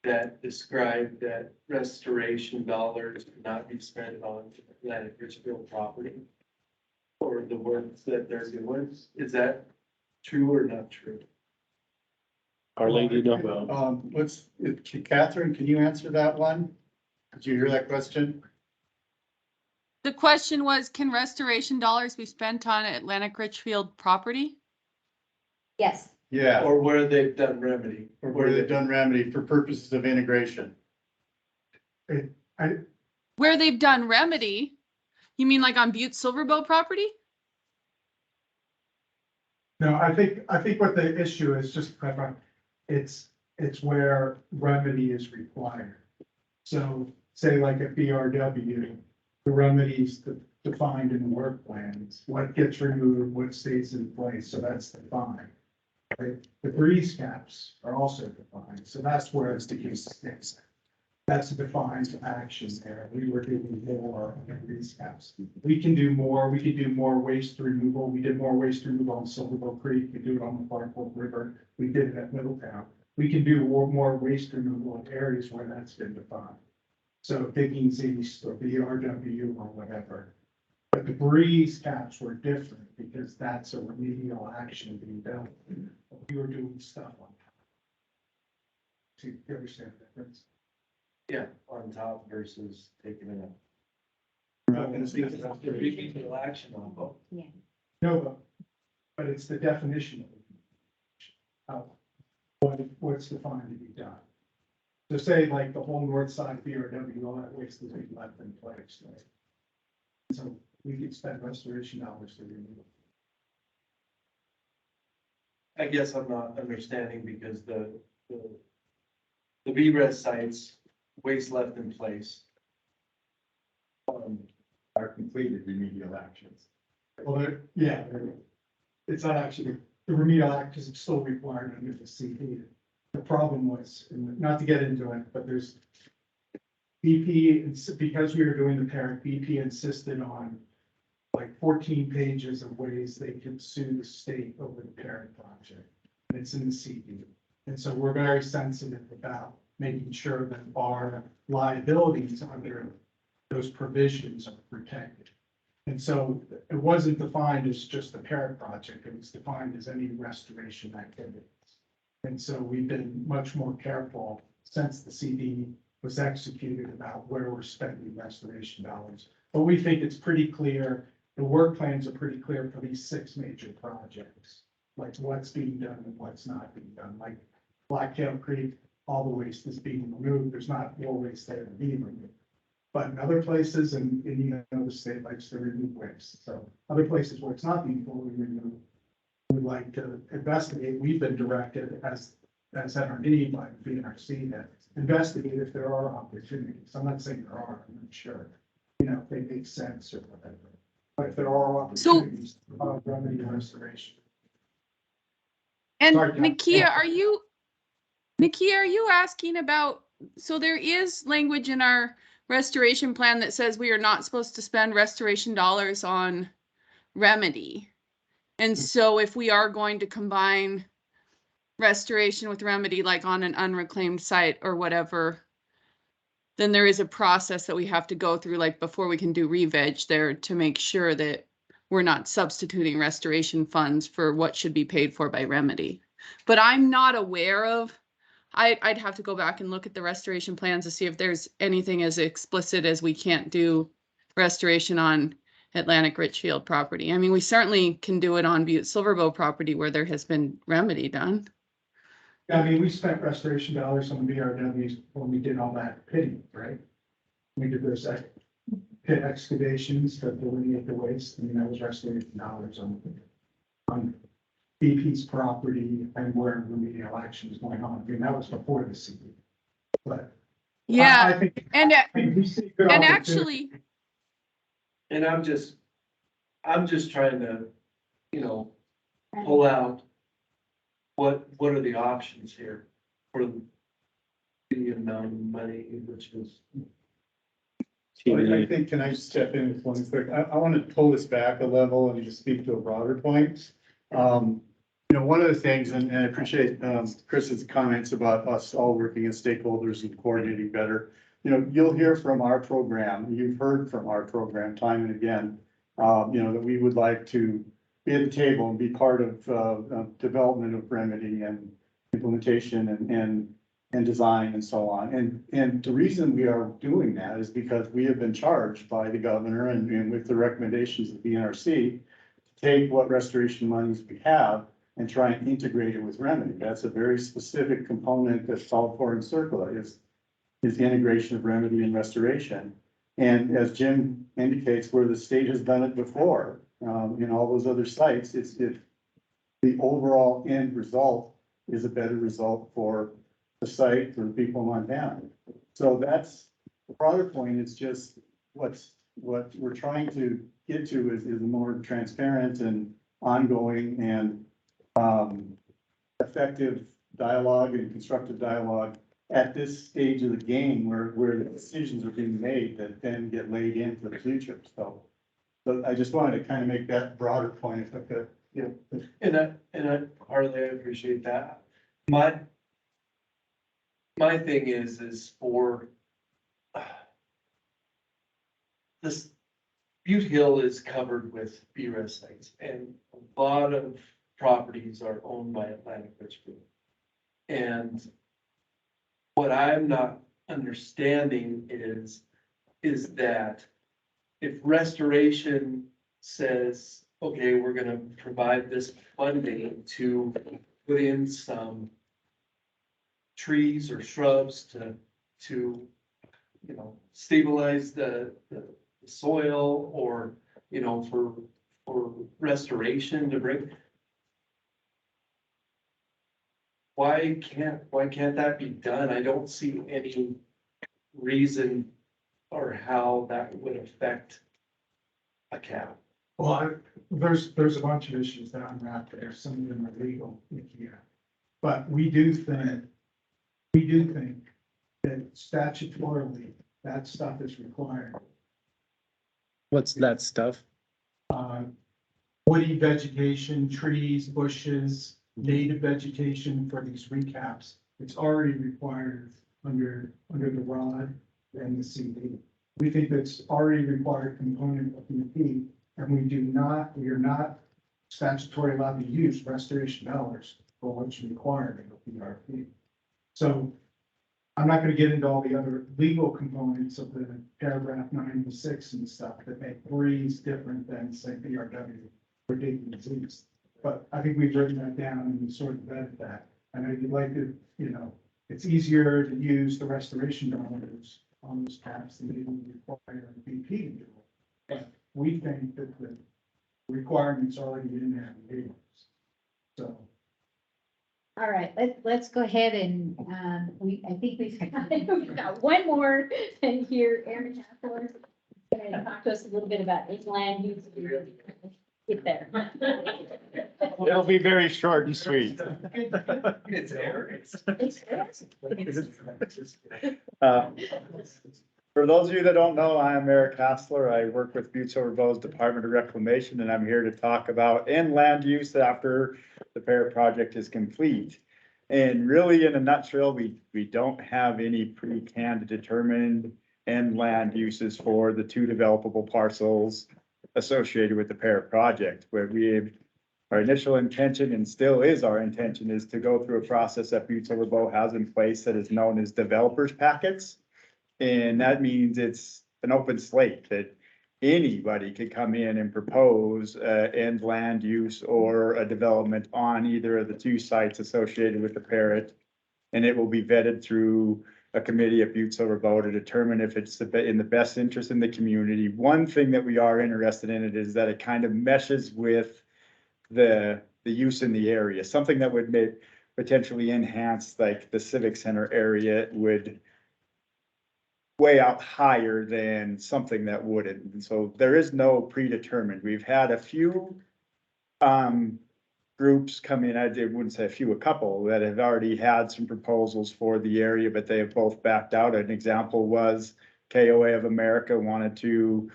that described that restoration dollars could not be spent on Atlantic Richfield property or the works that they're doing. Is that true or not true? Arlene, do you know? Catherine, can you answer that one? Did you hear that question? The question was, can restoration dollars be spent on Atlantic Richfield property? Yes, Yeah, Or where they've done remedy? or where they've done remedy for purposes of integration. Where they've done remedy? You mean like on Butte Silverbow property? No, I think what the issue is, just to clarify, it's where remedy is required. So say like at BRW, the remedies defined in the work plans, what gets removed, what stays in place, so that's defined. Right? The breeze caps are also defined, so that's where it's the use sticks. That's a defined action there. We were doing more on the breeze caps. We can do more waste removal. We did more waste removal on Silverbow Creek. We do it on the Clarkville River. We did it at Middletown. We can do more waste removal in areas where that's been defined. So Diggings East or BRW or whatever. But the breeze caps were different because that's a remedial action being done. We were doing stuff on top. Do you understand the difference? Yeah, on top versus taking it up. We're not gonna see Because that's the remedial action on both. No, but it's the definition of what's defined to be done. So say like the whole north side BRW, all that waste is being left in place, right? So we could spend restoration dollars to remove it. I guess I'm not understanding because the VRES sites, waste left in place. Are completed remedial actions. Well, it's not actually, the remedial act is still required under the CD. The problem was, and not to get into it, but there's BP, because we were doing the parent, BP insisted on like 14 pages of ways they could sue the state over the parent project. And it's in the CD. And so we're very sensitive about making sure that our liabilities under those provisions are protected. And so it wasn't defined as just a parent project, it was defined as any restoration activities. And so we've been much more careful since the CD was executed about where we're spending restoration dollars. But we think it's pretty clear, the work plans are pretty clear for these 6 major projects. Like what's being done and what's not being done, like Blacktail Creek, all the waste is being removed, there's not more waste there to be removed. But in other places, and the state likes to remove waste, so other places where it's not being fully removed, we'd like to investigate. We've been directed as at our need by the BNRC to investigate if there are opportunities. I'm not saying there are, I'm not sure, if they make sense or whatever. But if there are opportunities, remedy restoration. And Sorry, Kat. Nakia, are you asking about so there is language in our restoration plan that says we are not supposed to spend restoration dollars on remedy. And so if we are going to combine restoration with remedy, like on an unreclaimed site or whatever, then there is a process that we have to go through, like before we can do re-veg there, to make sure that we're not substituting restoration funds for what should be paid for by remedy. But I'm not aware of, I'd have to go back and look at the restoration plans to see if there's anything as explicit as we can't do restoration on Atlantic Richfield property. I mean, we certainly can do it on Butte Silverbow property where there has been remedy done. I mean, we spent restoration dollars on BRWs when we did all that pitting, right? We did those pit excavations to delineate the waste. I mean, that was restoration dollars on BP's property and where remedial action is going on. I mean, that was before the CD. But Yeah, I think, and I think we see good and opportunity. actually, And I'm just trying to, you know, pull out what are the options here for the amount of money, which is. I think, can I just step in with one quick? I want to pull this back a level and just speak to a broader point. You know, one of the things, and I appreciate Chris's comments about us all working as stakeholders and coordinating better. You know, you'll hear from our program, you've heard from our program time and again, you know, that we would like to be at the table and be part of development of remedy and implementation and design and so on. And the reason we are doing that is because we have been charged by the governor and with the recommendations of the BNRC to take what restoration monies we have and try and integrate it with remedy. That's a very specific component that's called for in CERCLA is the integration of remedy and restoration. And as Jim indicates, where the state has done it before, in all those other sites, it's the overall end result is a better result for the site, for the people in Montana. So that's the broader point. It's just what we're trying to get to is a more transparent and ongoing and effective dialogue and constructive dialogue at this stage of the game where the decisions are being made that then get laid in for the future. So I just wanted to kind of make that broader point if I could. Yeah, and I Harley, I appreciate that. My thing is for this Butte Hill is covered with BRES sites, and a lot of properties are owned by Atlantic Richfield. And what I'm not understanding is that if restoration says, okay, we're gonna provide this funding to put in some trees or shrubs to you know, stabilize the soil or, you know, for restoration to bring. Why can't that be done? I don't see any reason or how that would affect a cow. Well, there's a bunch of issues that unwrapped there. Some of them are legal, yeah. But we do think that statutorily, that stuff is required. What's that stuff? Woody vegetation, trees, bushes, native vegetation for these recaps. It's already required under the ROD and the CD. We think that's already required component of BP, and we are not statutory allowed to use restoration dollars for what's required in the PRP. So I'm not going to get into all the other legal components of the paragraph 96 and stuff that make breeze different than say BRW or digging disease. But I think we've written that down and we sort of vetted that. I know you'd like to, you know, it's easier to use the restoration dollars on those caps than even require BP to do it. But we think that the requirements already in there. So. All right, let's go ahead and, I think we've got one more and here, Aaron Hathor is gonna talk to us a little bit about land use. Get there. It'll be very short and sweet. For those of you that don't know, I'm Eric Hassler. I work with BPSOU's Department of Reclamation, and I'm here to talk about end land use after the Parrot project is complete. And really, in a nutshell, we don't have any pre-canned determined end land uses for the 2 developable parcels associated with the Parrot project, where our initial intention, and still is our intention, is to go through a process that BPSOU has in place that is known as developers packets. And that means it's an open slate that anybody could come in and propose end land use or a development on either of the 2 sites associated with the Parrot. And it will be vetted through a committee at BPSOU to determine if it's in the best interest in the community. One thing that we are interested in it is that it kind of meshes with the use in the area, something that would potentially enhance, like the civic center area would way out higher than something that wouldn't. And so there is no predetermined. We've had a few groups come in, I wouldn't say a few, a couple that have already had some proposals for the area, but they have both backed out. An example was KOA of America wanted to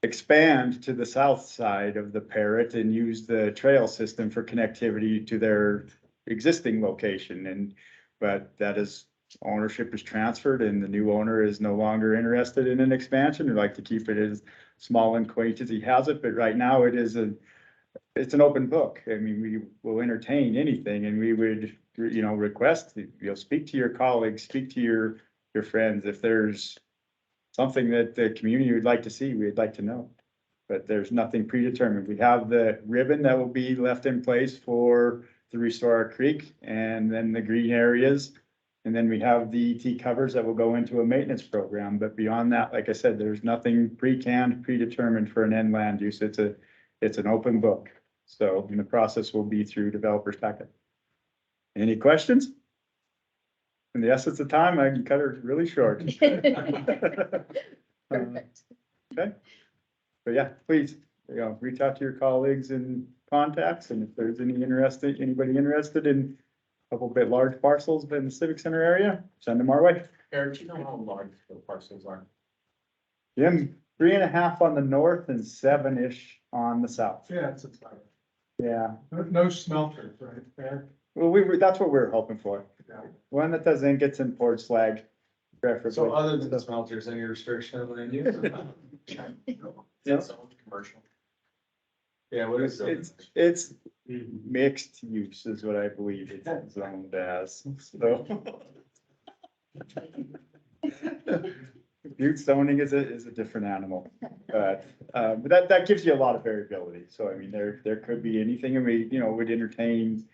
expand to the south side of the Parrot and use the trail system for connectivity to their existing location. But that is, ownership is transferred and the new owner is no longer interested in an expansion. We'd like to keep it as small and quaint as he has it, but right now it's an open book. I mean, we will entertain anything, and we would, request, speak to your colleagues, speak to your friends. If there's something that the community would like to see, we'd like to know. But there's nothing predetermined. We have the ribbon that will be left in place for the Restore Our Creek and then the green areas. And then we have the ET covers that will go into a maintenance program. But beyond that, like I said, there's nothing pre-canned, predetermined for an end land use. It's an open book. So the process will be through developers packet. Any questions? In the essence of time, I can cut it really short. Perfect. Okay. But yeah, please, reach out to your colleagues and contacts. And if there's anybody interested in a couple bit large parcels in the civic center area, send them our way. Eric, do you know how large the parcels are? Yeah, 3.5 on the north and 7-ish on the south. Yeah, it's like, Yeah, no smelters, right there. well, that's what we're hoping for. Yeah. One that does ingots and poured slag, preferably. So other than the smelters, any restriction on land use? It's owned commercial. Yeah, what is it? It's mixed use is what I believe it's zoned as, so. Butte zoning is a different animal, but that gives you a lot of variability. So I mean, there could be anything, and we, would entertain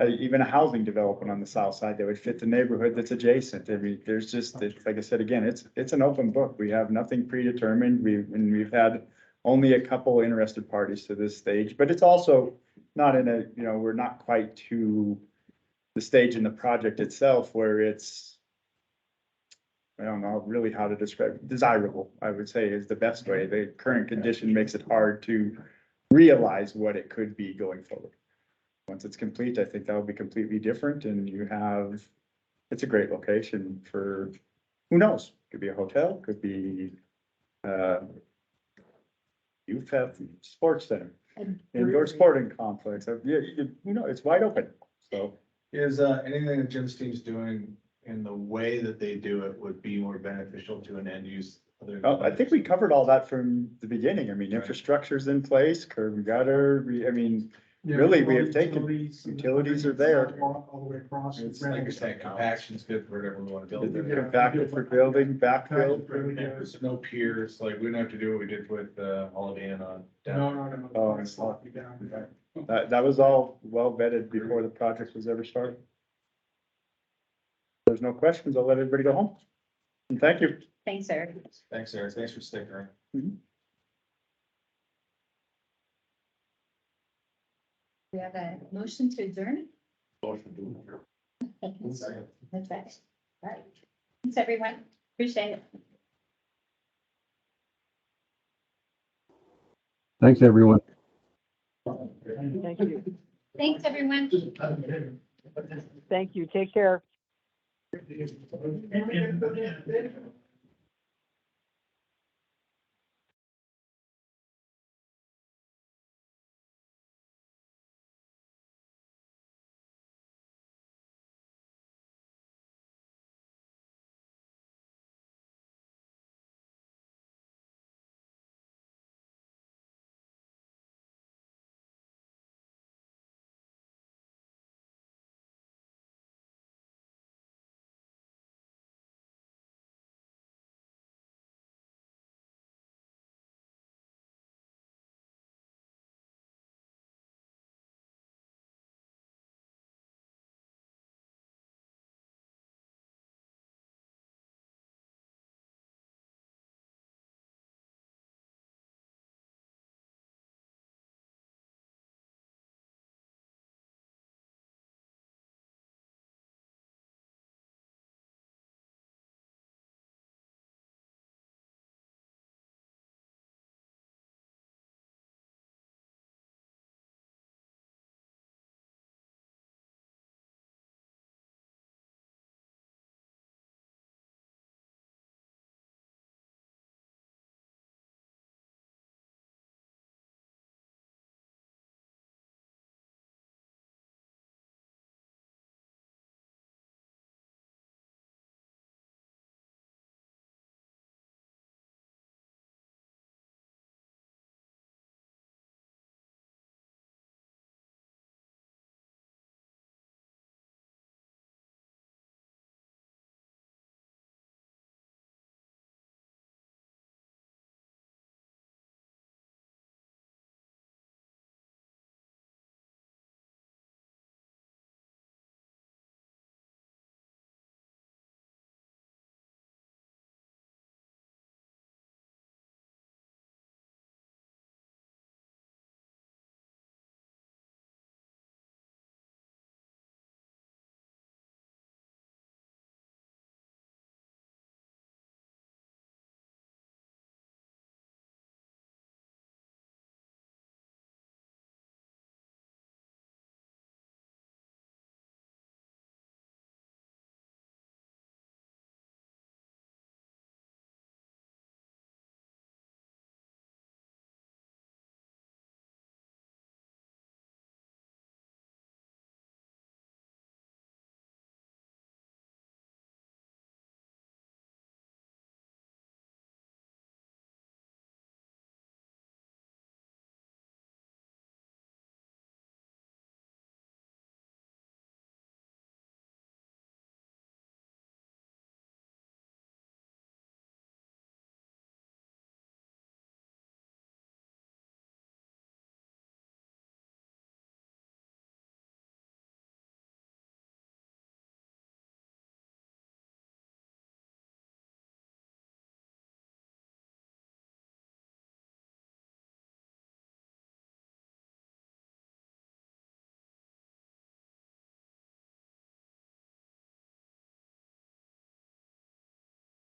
even a housing development on the south side that would fit the neighborhood that's adjacent. I mean, there's just, like I said, again, it's an open book. We have nothing predetermined. We've had only a couple interested parties to this stage, but it's also not in a, we're not quite to the stage in the project itself where it's, I don't know really how to describe it. Desirable, I would say, is the best way. The current condition makes it hard to realize what it could be going forward. Once it's complete, I think that'll be completely different, and it's a great location for, who knows? Could be a hotel, could be youth have sports center, indoor sporting complex. Yeah, it's wide open. So Is anything that Jim's team's doing in the way that they do it would be more beneficial to an end use? I think we covered all that from the beginning. I mean, Right. infrastructure's in place, curb and gutter. Really, we have taken, utilities are there. All the way across. It's like you're saying, compaction's good for whatever we want to build. there. Compacted for building, backfill. There's no piers, like we don't have to do what we did with Holiday Inn on. No. Oh, It's sloppy down. That was all well vetted before the project was ever started. There's no questions. I'll let everybody go home. And thank you. Thanks, Eric. Thanks, Eric. Thanks for sticking around. We have a motion to adjourn. Second. That's right. All right. Thanks, everyone. Appreciate it. Thanks, everyone. Thank you. Thanks, everyone. Thank you. Take care.